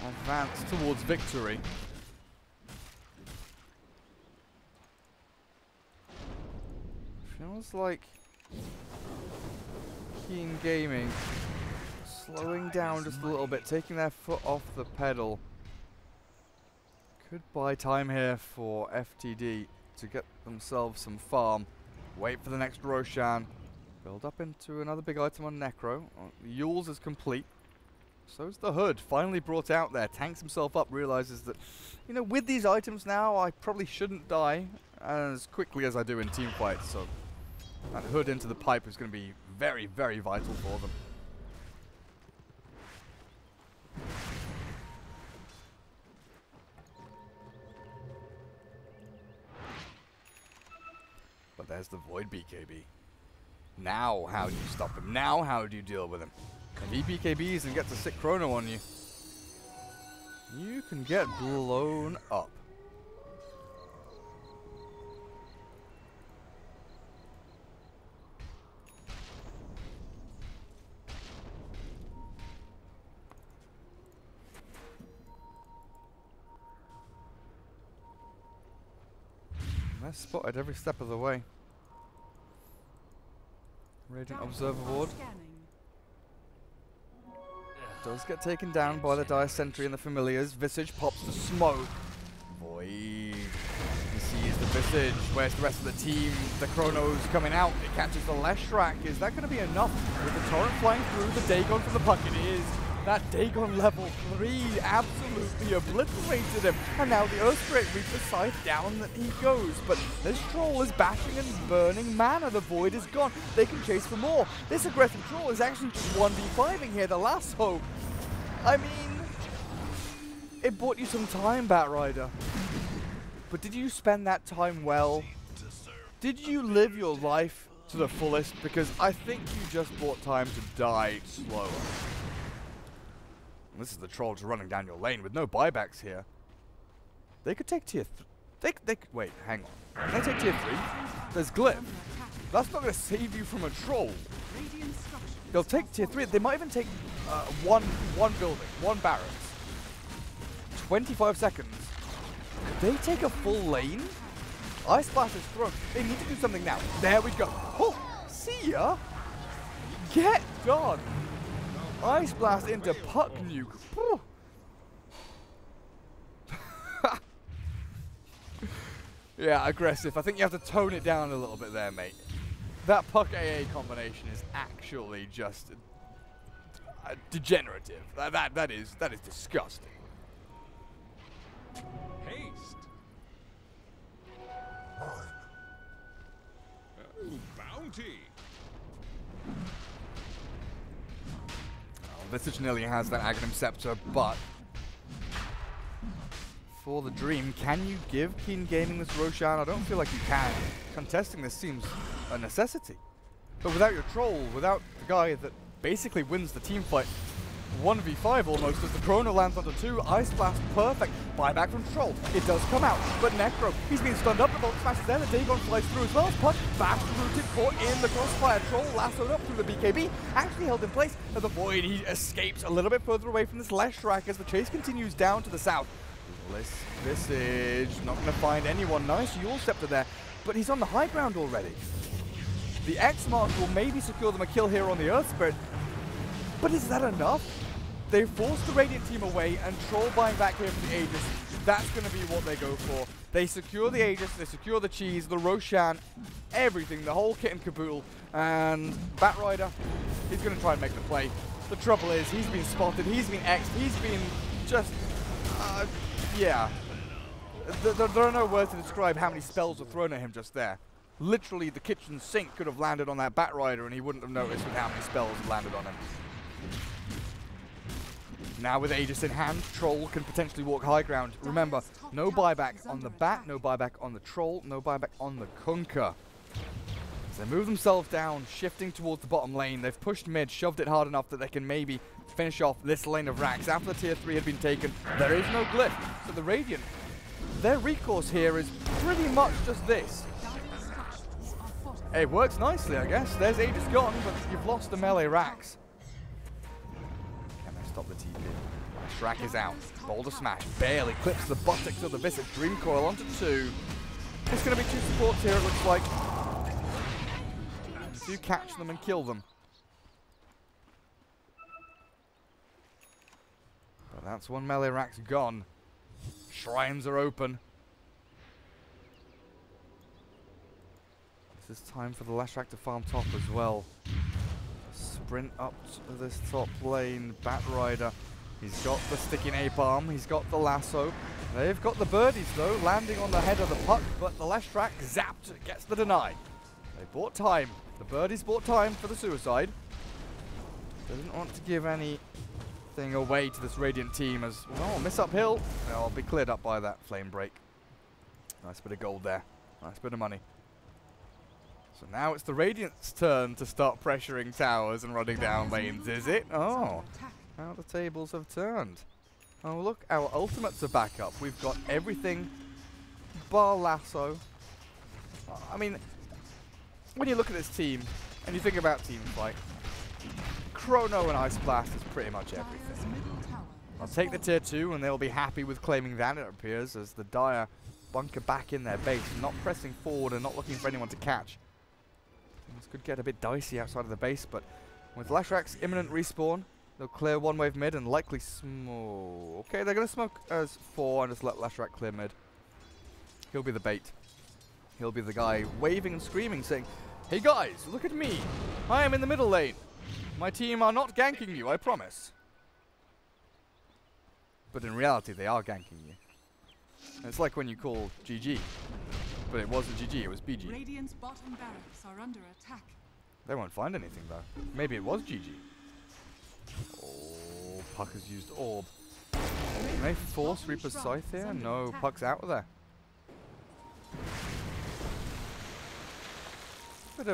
A: advance towards victory. Feels like Keen Gaming slowing down just a little bit, taking their foot off the pedal. Could buy time here for FTD to get themselves some farm. Wait for the next Roshan. Build up into another big item on Necro. The Yules is complete. So's the Hood, finally brought out there. Tanks himself up, realizes that, you know, with these items now, I probably shouldn't die as quickly as I do in team fights. So that Hood into the pipe is going to be very, very vital for them. But there's the Void BKB. Now how do you stop him? Now how do you deal with him? If he BKBs and gets a sick chrono on you, you can get blown up. They're spotted every step of the way. Radiant Observer Ward does get taken down by the Dire Sentry and the Familiars. Visage pops the smoke. Void. He sees the Visage. Where's the rest of the team? The Chrono's coming out. It catches the Leshrac. Is that going to be enough? With the Torrent flying through, the Dagon from the puck, it is. That Dagon level 3 absolutely obliterated him. And now the Earthquake reaps the scythe down that he goes. But this Troll is bashing and burning mana. The Void is gone. They can chase for more. This aggressive Troll is actually just 1v5ing here. The lasso. I mean, it bought you some time, Batrider. But did you spend that time well? Did you live your life to the fullest? Because I think you just bought time to die slower. This is the Troll just running down your lane with no buybacks here. They could take tier 3. They could, wait, hang on. Can they take tier 3? There's Glyph. That's not going to save you from a Troll. They'll take tier 3. They might even take one building, one barracks. 25 seconds. They take a full lane. Ice Blast is thrown. They need to do something now. There we go. Oh, see ya. Get done. Ice Blast into Puck Nuke. Yeah, aggressive. I think you have to tone it down a little bit there, mate. That Puck AA combination is actually just degenerative. That is disgusting.
C: Haste. Bounty.
A: Visage nearly has that Aghanim Scepter, but for the Dream, can you give Keen Gaming this Roshan? I don't feel like you can. Contesting this seems a necessity. But without your Troll, without the guy that basically wins the team fight, 1v5 almost, as the Chrono lands onto 2, Ice Blast, perfect. Buyback from Troll. It does come out, but Necro, he's been stunned up, the Bolt Smash is there, the Dagon flies through as well. Puck, back rooted, caught in the crossfire. Troll lassoed up through the BKB, actually held in place, and the Void, he escapes a little bit further away from this Leshrac as the chase continues down to the south. Visage, not going to find anyone. Nice Yule Scepter there, but he's on the high ground already. The X-Mark will maybe secure them a kill here on the Earth Spirit, but is that enough? They forced the Radiant team away, and Troll buying back here for the Aegis. That's going to be what they go for. They secure the Aegis, they secure the Cheese, the Roshan, everything, the whole kit and caboodle. And Batrider, he's going to try and make the play. The trouble is, he's been spotted, he's been X'd, he's been just, yeah. There are no words to describe how many spells were thrown at him just there. Literally, the kitchen sink could have landed on that Batrider and he wouldn't have noticed with how many spells landed on him. Now with Aegis in hand, Troll can potentially walk high ground. Remember, no buyback on the Bat, no buyback on the Troll, no buyback on the Kunkka. As they move themselves down, shifting towards the bottom lane, they've pushed mid, shoved it hard enough that they can maybe finish off this lane of Rax. After the tier 3 had been taken, there is no glyph. So the Radiant, their recourse here is pretty much just this. It works nicely, I guess. There's Aegis gone, but you've lost the melee Rax. Can they stop the TP? Shrek is out. Boulder Smash barely clips the buttocks of the Visage. Dream Coil onto 2. It's going to be 2 supports here, it looks like. Do you catch them and kill them? But that's one melee Rax gone. Shrines are open. This is time for the Leshrac to farm top as well. Sprint up to this top lane. Batrider. He's got the sticking A-bomb. He's got the lasso. They've got the birdies though, landing on the head of the puck, but the Leshrac zapped, gets the deny. They bought time. The birdies bought time for the suicide. Doesn't want to give anything away to this Radiant team as, well, miss uphill. They'll be cleared up by that flame break. Nice bit of gold there. Nice bit of money. So now it's the Radiant's turn to start pressuring towers and running down lanes, is it? Oh, how the tables have turned. Oh look, our ultimates are back up. We've got everything bar lasso. I mean, when you look at this team and you think about team fight, Chrono and Ice Blast is pretty much everything. I'll take the tier 2 and they'll be happy with claiming that, it appears, as the Dire bunker back in their base, not pressing forward and not looking for anyone to catch. This could get a bit dicey outside of the base, but with Leshrac's imminent respawn, they'll clear one wave mid and likely smoke. Okay, they're going to smoke as 4 and just let Leshrac clear mid. He'll be the bait. He'll be the guy waving and screaming, saying, "Hey guys, look at me. I am in the middle lane. My team are not ganking you, I promise." But in reality, they are ganking you. It's like when you call GG. But it wasn't GG, it was BG.
B: Radiant's bottom barracks are under attack.
A: They won't find anything though. Maybe it was GG. Oh, Puck has used Orb. Can they force Reaper's Scythe here? No, Puck's out of there. Bit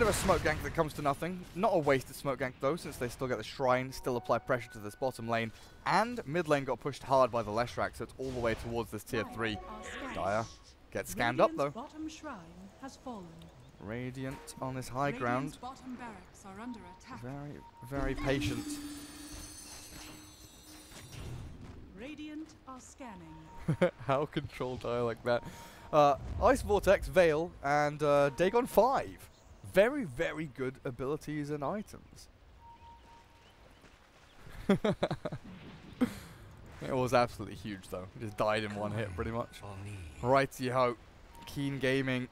A: of a smoke gank that comes to nothing. Not a wasted smoke gank though, since they still get the Shrine, still apply pressure to this bottom lane. And mid lane got pushed hard by the Leshrac, so it's all the way towards this tier 3. Dire gets scanned up though.
B: Bottom shrine has fallen.
A: Radiant on this high ground.
B: Bottom barracks are under attack.
A: Very, very patient.
B: Radiant are scanning.
A: How control die like that? Ice Vortex, Veil, and Dagon 5. Very, very good abilities and items. It was absolutely huge though. He just died in one hit pretty much. Righty-ho. Keen Gaming.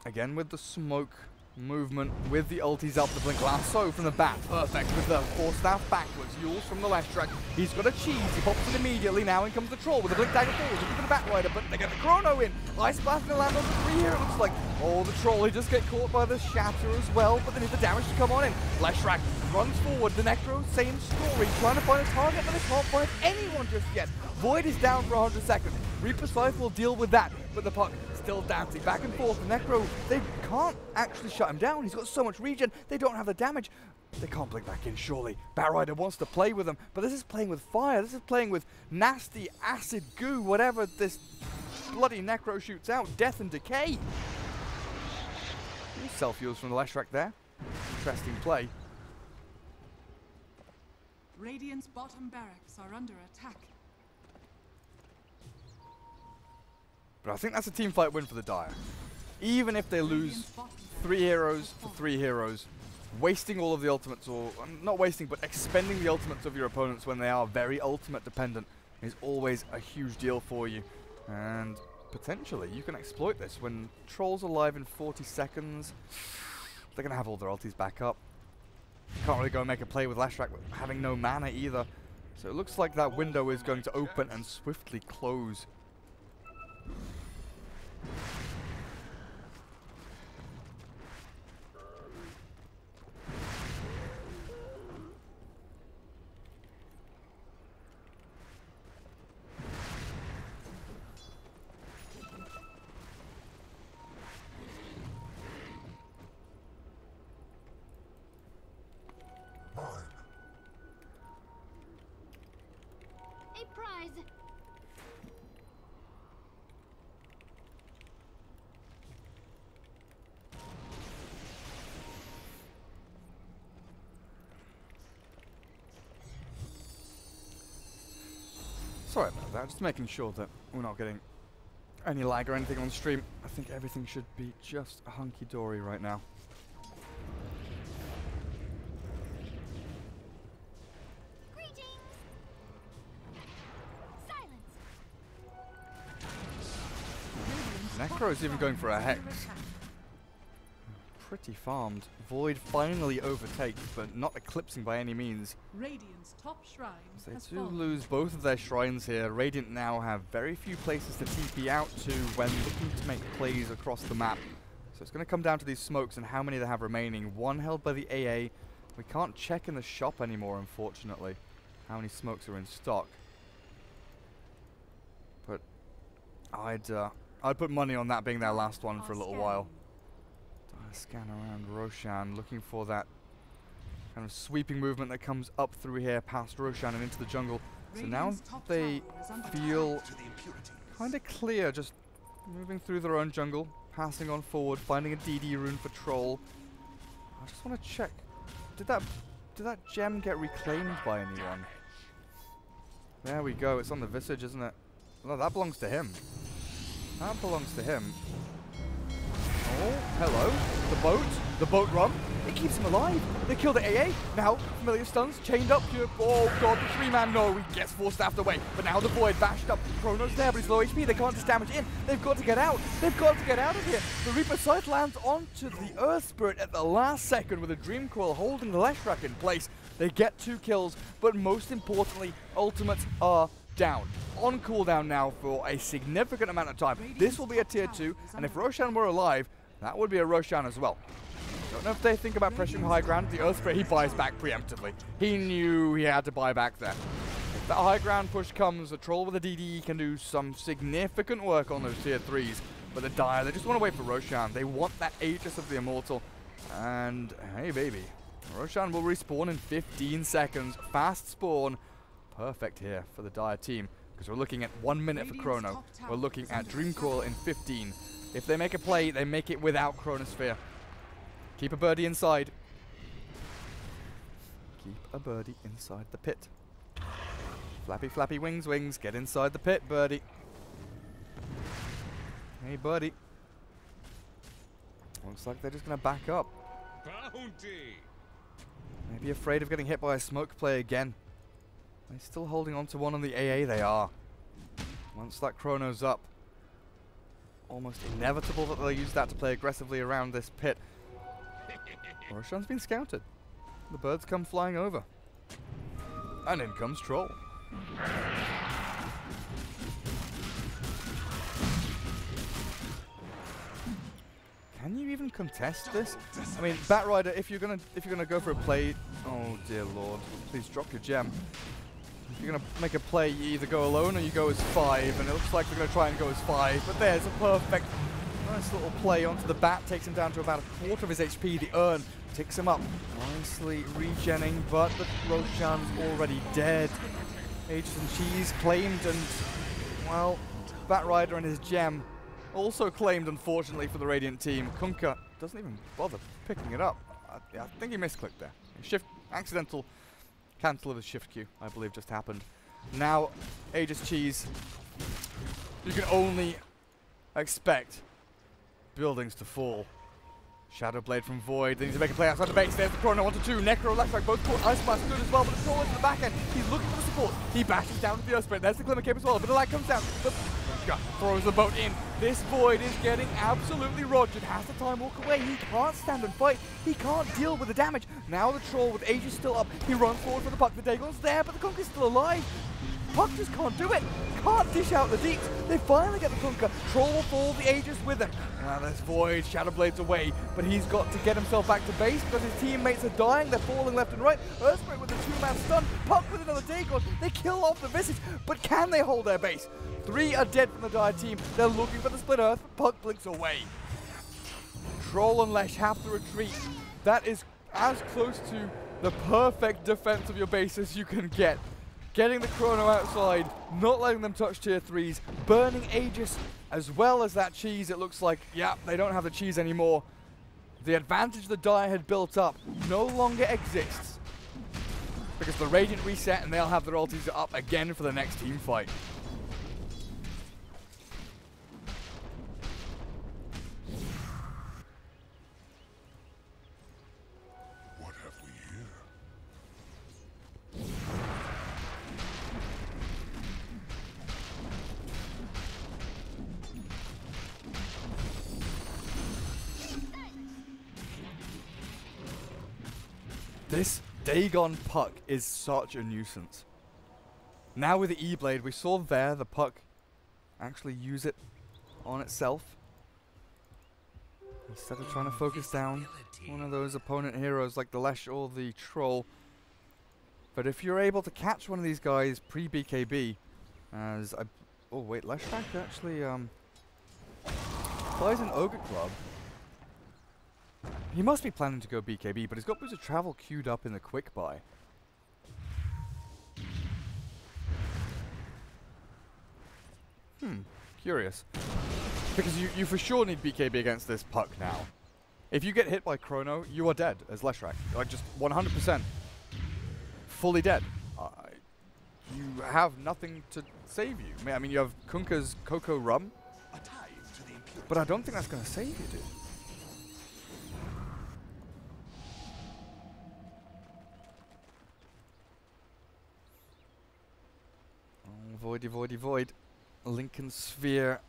A: Again with the smoke movement, with the ultis up the blink. Lasso from the back. Perfect with the force staff backwards. Yules from the left track. He's got a cheese. He pops it immediately. Now in comes the troll with the blink dagger forward. Looking for the back rider, but they get the chrono in. Ice blast and land on the 3 here. It looks like, oh, the troll. He just get caught by the shatter as well, but they need the damage to come on in. Left track runs forward. The Necro, same story. Trying to find a target, but they can't find anyone just yet. Void is down for 100 seconds. Reaper Scythe will deal with that, but the puck still dancing back and forth. The Necro, they can't actually shut him down. He's got so much regen. They don't have the damage. They can't blink back in, surely. Batrider wants to play with them, but this is playing with fire. This is playing with nasty acid goo, whatever this bloody Necro shoots out. Death and decay. Self-use from the last track there. Interesting play.
B: Radiant's bottom barracks are under attack.
A: But I think that's a team fight win for the Dire. Even if they lose 3 heroes for 3 heroes, wasting all of the ultimates, or not wasting, but expending the ultimates of your opponents when they are very ultimate dependent is always a huge deal for you. And potentially you can exploit this when Troll's alive in 40 seconds. They're going to have all their ultis back up. Can't really go and make a play with Lashrak having no mana either. So it looks like that window is going to open and swiftly close.
D: A prize.
A: Sorry about that, just making sure that we're not getting any lag or anything on stream. I think everything should be just hunky-dory right now. Necro is even going for a Hex. Pretty farmed. Void finally overtakes, but not eclipsing by any means.
B: Radiant's top shrine
A: They
B: has
A: do
B: fallen.
A: lose both of their shrines here. Radiant now have very few places to TP out to when looking to make plays across the map. So it's going to come down to these smokes and how many they have remaining. One held by the AA. We can't check in the shop anymore, unfortunately, how many smokes are in stock. But I'd put money on that being their last one for a little while. Scan around Roshan, looking for that kind of sweeping movement that comes up through here past Roshan and into the jungle. So now they feel kind of clear, just moving through their own jungle, passing on forward, finding a DD rune for Troll. I just want to check, did that gem get reclaimed by anyone? There we go, it's on the Visage, isn't it? No, that belongs to him. That belongs to him. Oh, hello. The boat run. It keeps him alive. They kill the AA. Now, familiar stuns, chained up here. Oh god, the 3-man no. He gets forced out the way. But now the Void bashed up. Chrono's there, but he's low HP. They can't just damage in. They've got to get out. They've got to get out of here. The Reaper Scythe lands onto the Earth Spirit at the last second with a Dream Coil holding the Leshrac in place. They get 2 kills, but most importantly, ultimates are down. On cooldown now for a significant amount of time. This will be a tier 2, and if Roshan were alive, that would be a Roshan as well. Don't know if they think about pressuring high ground. The Earth Spirit, he buys back preemptively. He knew he had to buy back there. If that high ground push comes, the Troll with a DD can do some significant work on those tier 3s. But the Dire, they just want to wait for Roshan. They want that Aegis of the Immortal. And, hey baby, Roshan will respawn in 15 seconds. Fast spawn. Perfect here for the Dire team. Because we're looking at 1 minute for Chrono. We're looking at Dream Coil in 15. If they make a play, they make it without Chronosphere. Keep a birdie inside. Keep a birdie inside the pit. Flappy, flappy wings, wings. Get inside the pit, birdie. Hey, buddy. Looks like they're just going to back up.
C: Bounty.
A: Maybe afraid of getting hit by a smoke play again. They're still holding on to one on the AA, they are. Once that chrono's up, almost inevitable that they'll use that to play aggressively around this pit. Roshan's been scouted. The birds come flying over. And in comes Troll. Can you even contest this? I mean, Batrider, if you're gonna go for a play, oh dear lord, please drop your gem. If you're gonna make a play, you either go alone or you go as 5, and it looks like they're gonna try and go as 5. But there's a perfect, nice little play onto the bat, takes him down to about a quarter of his HP. The urn ticks him up, nicely regenning, but the Roshan's already dead. Aegis and Cheese claimed, and well, Batrider and his gem also claimed, unfortunately, for the Radiant team. Kunkka doesn't even bother picking it up. I think he misclicked there. Accidental cancel of his shift Q, I believe, just happened. Now, Aegis Cheese, you can only expect buildings to fall. Shadow Blade from Void. They need to make a play outside the base. There's the Chrono 1-2. Necro, Electric, both caught. Ice Blast good as well, but it's all into the back end. He's looking for the support. He bashes down with the Earth Spirit. There's the Glimmer Cape as well. A bit of light comes down. But throws the boat in. This Void is getting absolutely rogered. Has the time walk away. He can't stand and fight. He can't deal with the damage. Now the Troll with Aegis still up. He runs forward for the puck. The Dagon's there, but the Kunkka's still alive. Puck just can't do it. Can't dish out the deeps. They finally get the Kunkka. Troll will fall, the Aegis with him. Now there's Void, Shadow Blade's away, but he's got to get himself back to base because his teammates are dying. They're falling left and right. Earthquake with a 2-man stun. Puck with another Dagon. They kill off the Visage, but can they hold their base? 3 are dead from the Dire team. They're looking for the split Earth, but Puck blinks away. Troll and Lesh have to retreat. That is as close to the perfect defense of your base as you can get. Getting the Chrono outside, not letting them touch tier 3s, burning Aegis as well as that Cheese. It looks like, yeah, they don't have the Cheese anymore. The advantage the Dire had built up no longer exists because the Radiant reset and they'll have their ultis up again for the next team fight.
C: What have we here?
A: This Dagon puck is such a nuisance. Now with the E-Blade, we saw there the puck actually use it on itself. Instead of trying to focus down one of those opponent heroes like the Lesh or the Troll. But if you're able to catch one of these guys pre-BKB, as I... Oh wait, Leshrac actually plays an Ogre Club. He must be planning to go BKB, but he's got Boots of Travel queued up in the quick buy. Curious. Because you for sure need BKB against this puck now. If you get hit by Chrono, you are dead as Leshrac. Like just 100%. Fully dead. You have nothing to save you. I mean, you have Kunkka's Cocoa Rum, but I don't think that's going to save you, dude. Voidy, voidy, void. Lincoln Sphere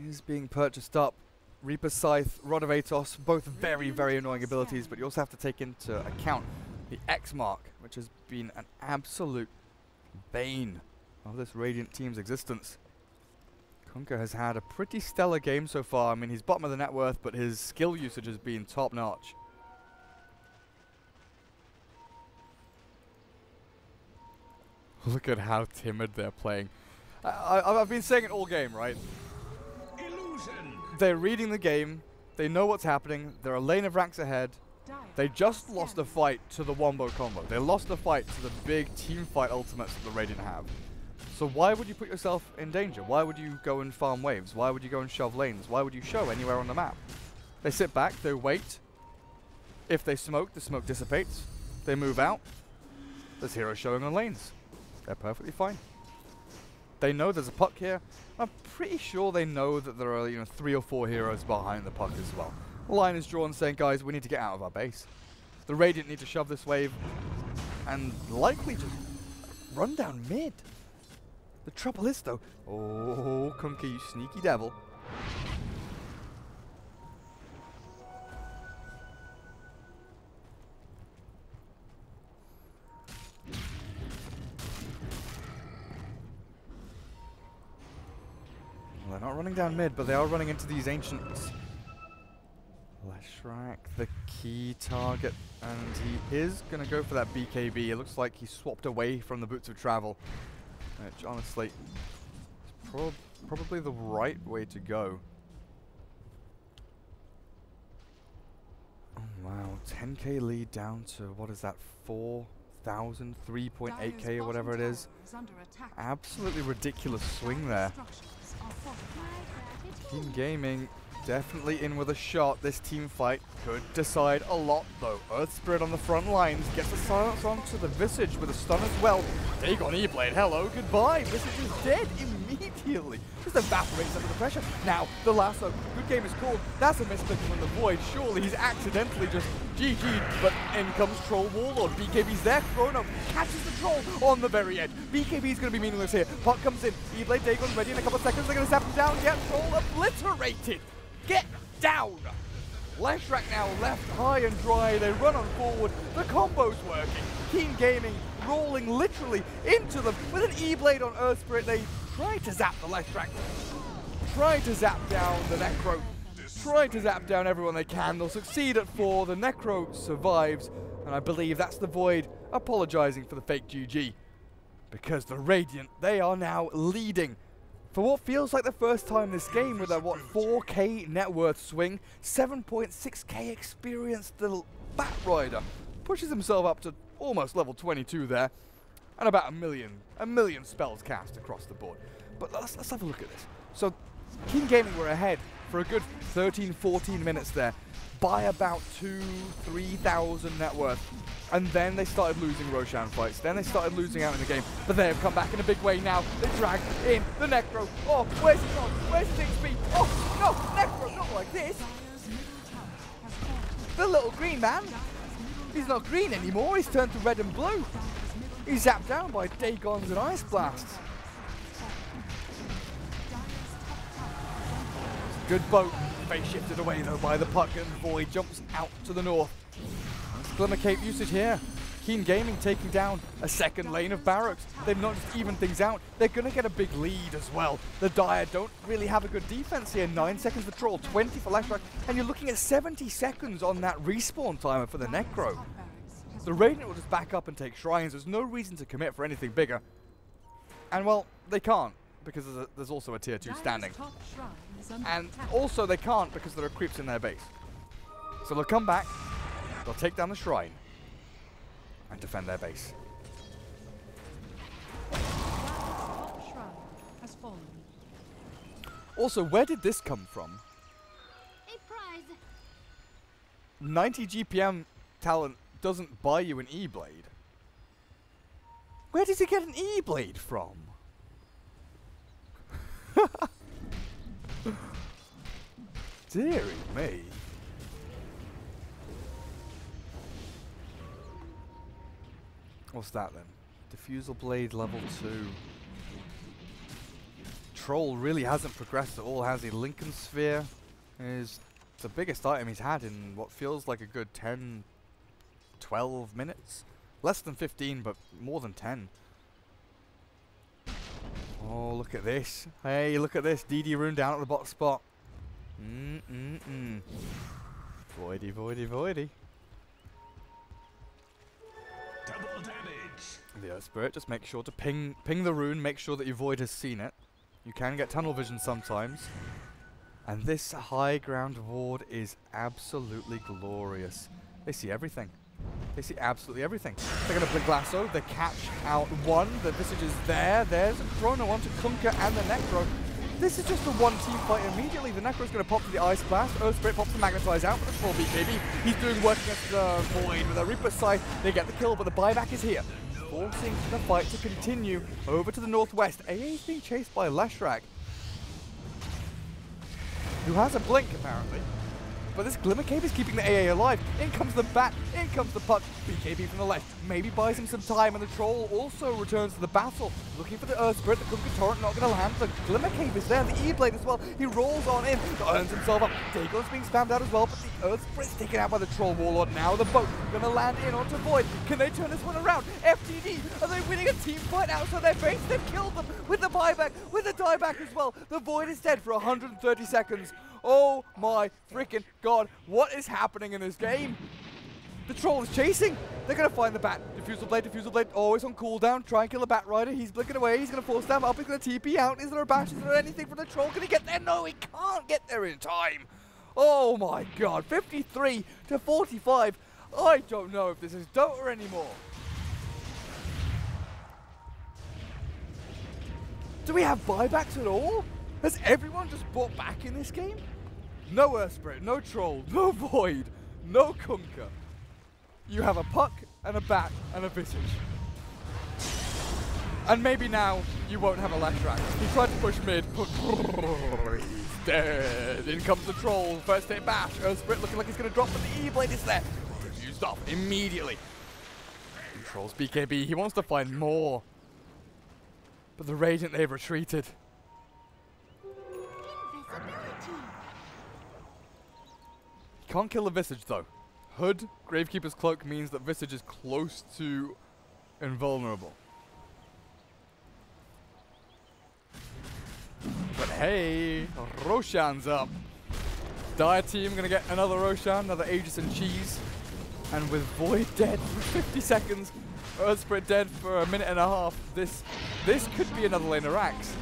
A: is being purchased up. Reaper Scythe, Rod of Atos, both very, very annoying abilities, but you also have to take into account the X Mark, which has been an absolute bane of this Radiant team's existence. Kunkka has had a pretty stellar game so far. I mean, he's bottom of the net worth, but his skill usage has been top notch. Look at how timid they're playing. I've been saying it all game, right?
C: Illusion.
A: They're reading the game. They know what's happening. They're a lane of ranks ahead. They just lost a fight to the Wombo combo. They lost a fight to the big team fight ultimates that the Radiant have. So why would you put yourself in danger? Why would you go and farm waves? Why would you go and shove lanes? Why would you show anywhere on the map? They sit back. They wait. If they smoke, the smoke dissipates. They move out. There's heroes showing on lanes. They're perfectly fine. They know there's a puck here. I'm pretty sure they know that there are, you know, 3 or 4 heroes behind the puck as well. The line is drawn saying, guys, we need to get out of our base. The Radiant need to shove this wave and likely just run down mid. The trouble is, though, oh, Kunkka, you sneaky devil. Well, they're not running down mid, but they are running into these ancients. Leshrac, the key target, and he is going to go for that BKB. It looks like he swapped away from the Boots of Travel, which honestly is probably the right way to go. Oh wow, 10k lead down to, what is that, 4,000, 3.8k or whatever it is. Absolutely ridiculous swing there. Team Gaming definitely in with a shot. This team fight could decide a lot though. Earth Spirit on the front lines gets a silence onto the Visage with a stun as well. Dagon E-Blade, hello, goodbye. Visage is dead immediately. Just evaporates under the pressure. Now, the lasso. Good game is called. That's a misclick from the Void. Surely he's accidentally just GG'd, but in comes Troll Warlord. BKB's there. Chrono catches the Troll on the very edge. BKB's going to be meaningless here. Puck comes in. E-Blade, Dagon ready in a couple of seconds. They're going to zap him down. Yep, Troll obliterated. Get down! Leshrac now left high and dry. They run on forward. The combo's working. Team Gaming rolling literally into them with an E-Blade on Earth Spirit. They try to zap the Leshrac. Try to zap down the Necro. Try to zap down everyone they can. They'll succeed at 4. The Necro survives. And I believe that's the Void apologizing for the fake GG. Because the Radiant, they are now leading. For what feels like the first time this game with a, 4k net worth swing, 7.6k experience, the Batrider pushes himself up to almost level 22 there, and about a million spells cast across the board. But let's have a look at this. So, Team Gaming were ahead for a good 13-14 minutes there, by about 2,000-3,000 net worth. And then they started losing Roshan fights. Then they started losing out in the game. But they have come back in a big way now. They drag in the Necro. Oh, where's he gone? Where's his XP? Oh, no, Necro, not like this. The little green man. He's not green anymore. He's turned to red and blue. He's zapped down by Dagons and Ice Blasts. Good boat. Face shifted away though by the puck, and Void jumps out to the north. Glimmer Cape usage here. Keen Gaming taking down a second lane of barracks. They've not just evened things out, they're going to get a big lead as well. The Dire don't really have a good defense here. 9 seconds for Troll, 20 for Leshrac, and you're looking at 70 seconds on that respawn timer for the Necro. The Radiant will just back up and take Shrines. There's no reason to commit for anything bigger. And well, they can't, because there's also a tier 2 standing. And also they can't because there are creeps in their base. So they'll come back, they'll take down the shrine, and defend their base. Also, where did this come from?
D: A prize.
A: 90 GPM talent doesn't buy you an E-Blade. Where does he get an E-Blade from? Deary me. What's that then? Diffusal Blade level 2. Troll really hasn't progressed at all, has he? Lincoln Sphere is the biggest item he's had in what feels like a good 10, 12 minutes. Less than 15, but more than 10. Oh, look at this. Hey, look at this. DD rune down at the bottom spot. Voidy, voidy, voidy.
C: Double damage.
A: The Earth Spirit, just make sure to ping the rune, make sure that your Void has seen it. You can get tunnel vision sometimes. And this high ground ward is absolutely glorious. They see everything. They see absolutely everything. They're going to blink lasso, they catch out one, the Visage is there, there's a Chrono onto Kunkka and the Necro. This is just a one-team fight immediately. The Necro's going to pop to the Ice Blast. Earth Spirit pops the Magnetize out for the Troll BKB. He's doing work against the Void with a Reaper's Scythe. They get the kill, but the buyback is here. forcing the fight to continue over to the northwest. AA is being chased by Leshrak, who has a blink apparently. But this Glimmer Cape is keeping the AA alive. In comes the bat, in comes the puck. BKB from the left, maybe buys him some time, and the Troll also returns to the battle. Looking for the Earth Spirit, the Kunkka Torrent not going to land. The Glimmer Cape is there, the E-Blade as well. He rolls on in, earns himself up. Dagon's being spammed out as well, but the Earth Spirit's taken out by the Troll Warlord. Now the boat going to land in onto Void. Can they turn this one around? FTD, are they winning a team fight outside their base? They've killed them with the buyback, with the dieback as well. The Void is dead for 130 seconds. Oh my freaking god, what is happening in this game? The Troll is chasing. They're going to find the bat. Diffusal Blade, always on cooldown. Try and kill the Bat Rider. He's blinking away. He's going to force them up. He's going to TP out. Is there a bash? Is there anything from the Troll? Can he get there? No, he can't get there in time. Oh my god, 53 to 45. I don't know if this is Dota anymore. Do we have buybacks at all? Has everyone just bought back in this game? No Earth Spirit, no Troll, no Void, no Kunkka. You have a puck and a bat and a Visage. And maybe now you won't have a Leshrak. He tried to push mid, but he's dead. In comes the Troll, first hit bash. Earth Spirit looking like he's going to drop, but the E-Blade is there. Used off immediately. Controls BKB, he wants to find more. But the Radiant, they've retreated. Can't kill the Visage though. Hood, Gravekeeper's Cloak means that Visage is close to invulnerable. But hey, Roshan's up. Dire team gonna get another Roshan, another Aegis and Cheese. And with Void dead for 50 seconds, Earth Spirit dead for a minute and a half, this could be another lane of Rax.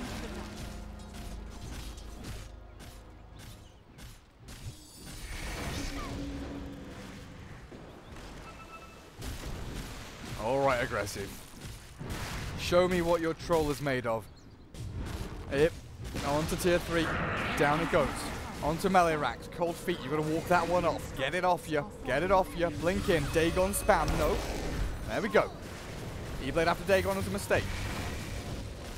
A: Alright, aggressive. Show me what your Troll is made of. Yep. On to tier 3. Down it goes. On to melee Rax. Cold feet. You've got to walk that one off. Get it off you. Get it off you. Blink in. Dagon spam. No. There we go. E-Blade after Dagon was a mistake.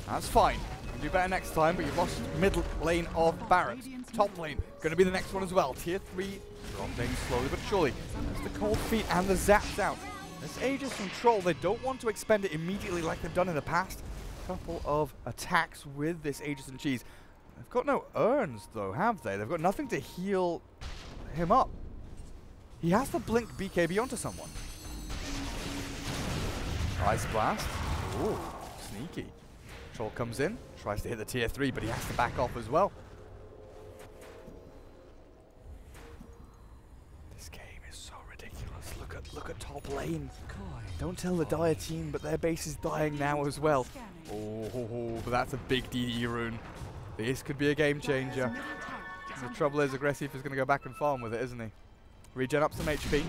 A: That's fine. You can do better next time, but you've lost mid lane of Barracks. Top lane. Going to be the next one as well. Tier 3. Dropping slowly but surely. There's the cold feet and the zaps out. This Aegis from Troll, they don't want to expend it immediately like they've done in the past. Couple of attacks with this Aegis and Cheese. They've got no urns though, have they? They've got nothing to heal him up. He has to blink BKB onto someone. Ice Blast. Ooh, sneaky. Troll comes in, tries to hit the tier 3, but he has to back off as well. This game is so ridiculous. Look at top lane. Don't tell the Dire team, but their base is dying now as well. Oh, but that's a big DD rune. This could be a game changer. The trouble is, Aggressive is going to go back and farm with it, isn't he? Regen up some HP.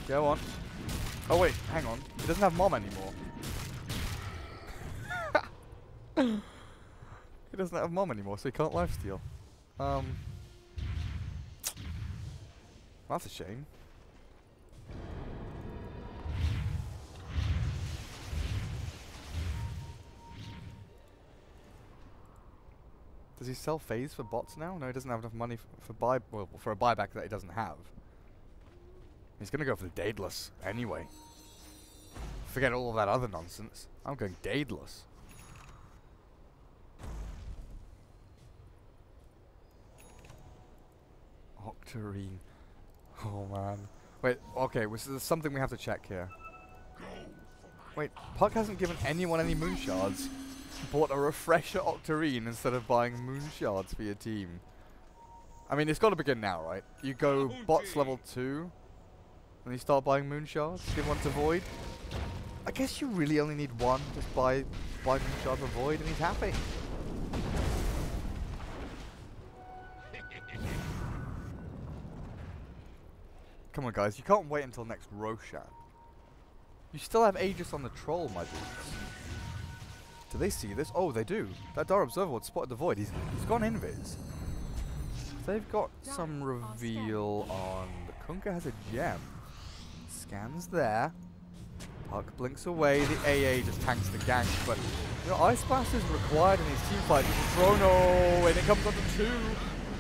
A: Go on. Oh wait, hang on. He doesn't have Mom anymore. He doesn't have Mom anymore, so he can't lifesteal. That's a shame. Does he sell phase for bots now? No, he doesn't have enough money for a buyback that he doesn't have. He's going to go for the Daedalus anyway. Forget all of that other nonsense. I'm going Daedalus. Octarine. Oh man. Wait, okay, so there's something we have to check here. Wait, Puck hasn't given anyone any moon shards. Bought a refresher Octarine instead of buying moon shards for your team. I mean, it's got to begin now, right? You go bots level 2, and you start buying moon shards. Give one to Void. I guess you really only need one. Just buy moon shard for Void, and he's happy. Come on, guys. You can't wait until next Roshan. You still have Aegis on the Troll, my dudes. Do they see this? Oh, they do. That Dire Observer spotted the Void. He's gone invis. They've got some reveal on... The Kunkka has a gem. Scans there. Puck blinks away, the AA just tanks the gank, but you know, Ice Blast is required in these team fights. Chrono, and it comes on to 2.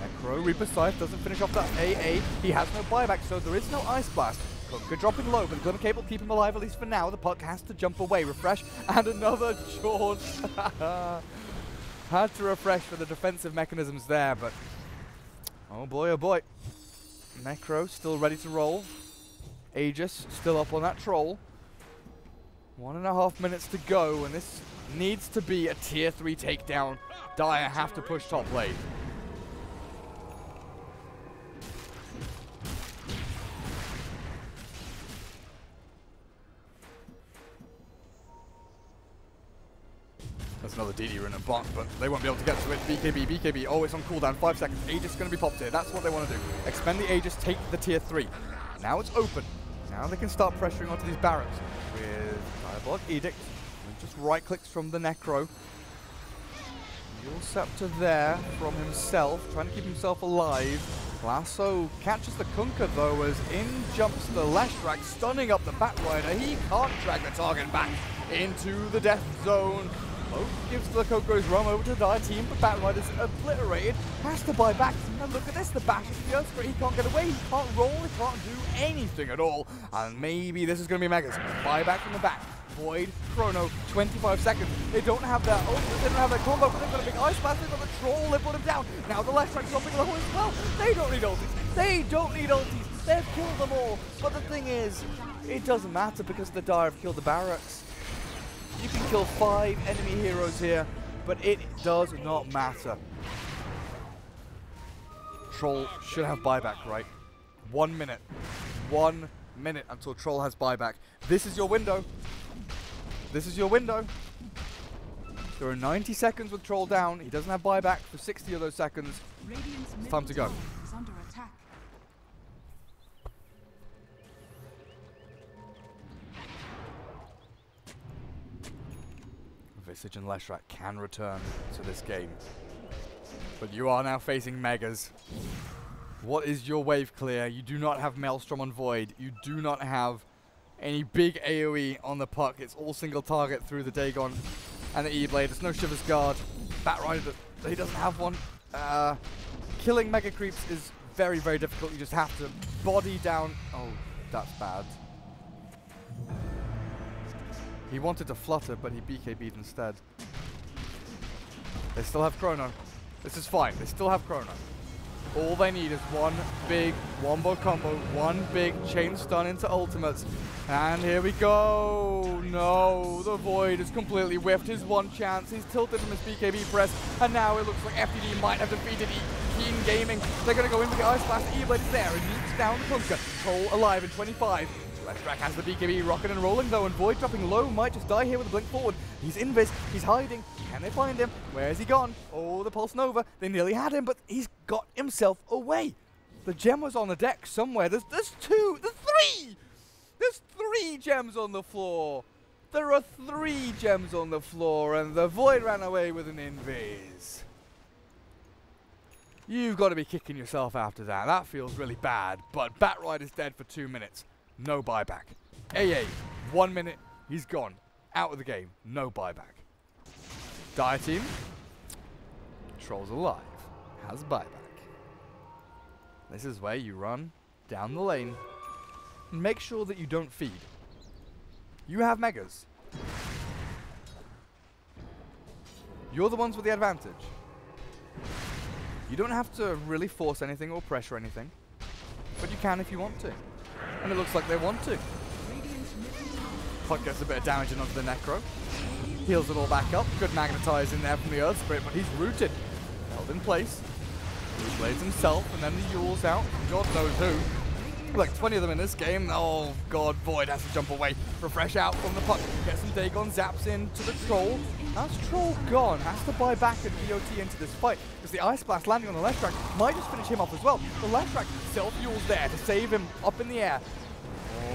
A: Necro, Reaper Scythe doesn't finish off that AA. He has no buyback, so there is no Ice Blast. Kunka dropping low, but Gunner Cable keep him alive at least for now. The puck has to jump away, refresh, and another George. Had to refresh for the defensive mechanisms there, but oh boy, oh boy. Necro still ready to roll. Aegis still up on that troll. 1.5 minutes to go, and this needs to be a tier 3 takedown. Dire have to push top lane. There's another DD in a bot, but they won't be able to get to it. BKB, oh, it's on cooldown, 5 seconds. Aegis is going to be popped here. That's what they want to do. Expend the Aegis, take the tier 3. Now it's open. Now they can start pressuring onto these barracks with Diabolic Edict. And just right clicks from the Necro. Dual Scepter there from himself, trying to keep himself alive. Lasso catches the Kunka though, as in jumps the Leshrac, stunning up the Batrider. He can't drag the target back into the death zone. Oak gives the Koko's run over to the Dire team, but Batrider's obliterated. Has to buy back. And look at this, the bash is the Earthquake. He can't get away, he can't roll, he can't do anything at all. And maybe this is going to be Megas. Buy back from the back. Void, Chrono, 25 seconds. They don't have that ult, they don't have that combo, but they've got a big Ice Blast, they've got the Troll, they put him down. Now the Leshrac dropping low as well. They don't need ultis. They don't need ultis. They've killed them all. But the thing is, it doesn't matter because the Dire have killed the barracks. You can kill 5 enemy heroes here, but it does not matter. Troll should have buyback, right? 1 minute. 1 minute until Troll has buyback. This is your window. This is your window. There are 90 seconds with Troll down. He doesn't have buyback for 60 of those seconds. It's time to go.
B: Is under attack.
A: Visage and Leshrac can return to this game. But you are now facing Megas. What is your wave clear? You do not have Maelstrom on Void. You do not have any big AoE on the puck. It's all single target through the Dagon and the E-Blade. There's no Shiver's Guard. Batrider, he doesn't have one. Killing Mega Creeps is very, very difficult. You just have to body down. Oh, that's bad. He wanted to flutter, but he BKB'd instead. They still have Chrono. This is fine. They still have Chrono. All they need is one big wombo combo, one big chain stun into ultimates. And here we go. No, the Void has completely whiffed his one chance. He's tilted from his BKB press. And now it looks like FTD might have defeated Keen Gaming. They're going to go in with the Ice Blast. E-Blade is there. He nukes down the Kunka. Troll alive in 25. Leshrac has the BKB rocking and rolling though, and Void dropping low, might just die here with a blink forward. He's invis, he's hiding. Can they find him? Where has he gone? Oh, the Pulse Nova. They nearly had him, but he's got himself away. The gem was on the deck somewhere. There's 2, there's 3! There's 3 gems on the floor. There are 3 gems on the floor, and the Void ran away with an invis. You've got to be kicking yourself after that. That feels really bad, but Batrider's dead for 2 minutes. No buyback. AA, 1 minute, he's gone. Out of the game, no buyback. Dire team, Troll's alive, has buyback. This is where you run down the lane and make sure that you don't feed. You have Megas. You're the ones with the advantage. You don't have to really force anything or pressure anything, but you can if you want to. And it looks like they want to. Puck gets a bit of damage in onto the Necro. Heals it all back up. Good magnetize in there from the Earth Spirit, but he's rooted. Held in place. He blades himself, and then the Yule's out. God knows who. Like 20 of them in this game. Oh god, Void has to jump away. Refresh out from the puck. Get some Dagon zaps into the Troll. That's Troll gone. Has to buy back an EOT into this fight, because the Ice Blast landing on the Leshrac might just finish him off as well. The Leshrac self-fuels there to save him up in the air.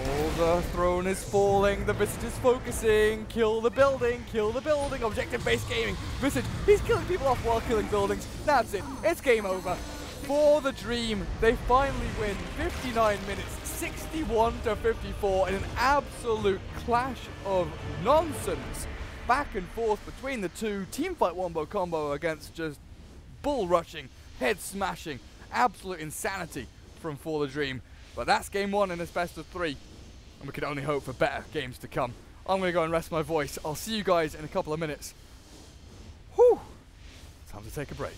A: Oh, the throne is falling. The Visage is focusing. Kill the building. Kill the building. Objective-based gaming. Visage, he's killing people off while killing buildings. That's it. It's game over. For the dream, they finally win. 59 minutes, 61 to 54 in an absolute clash of nonsense. Back and forth between the two. Teamfight wombo combo against just bull rushing, head smashing, absolute insanity from For the Dream. But that's game one in this best of 3. And we can only hope for better games to come. I'm going to go and rest my voice. I'll see you guys in a couple of minutes. Whew. Time to take a break.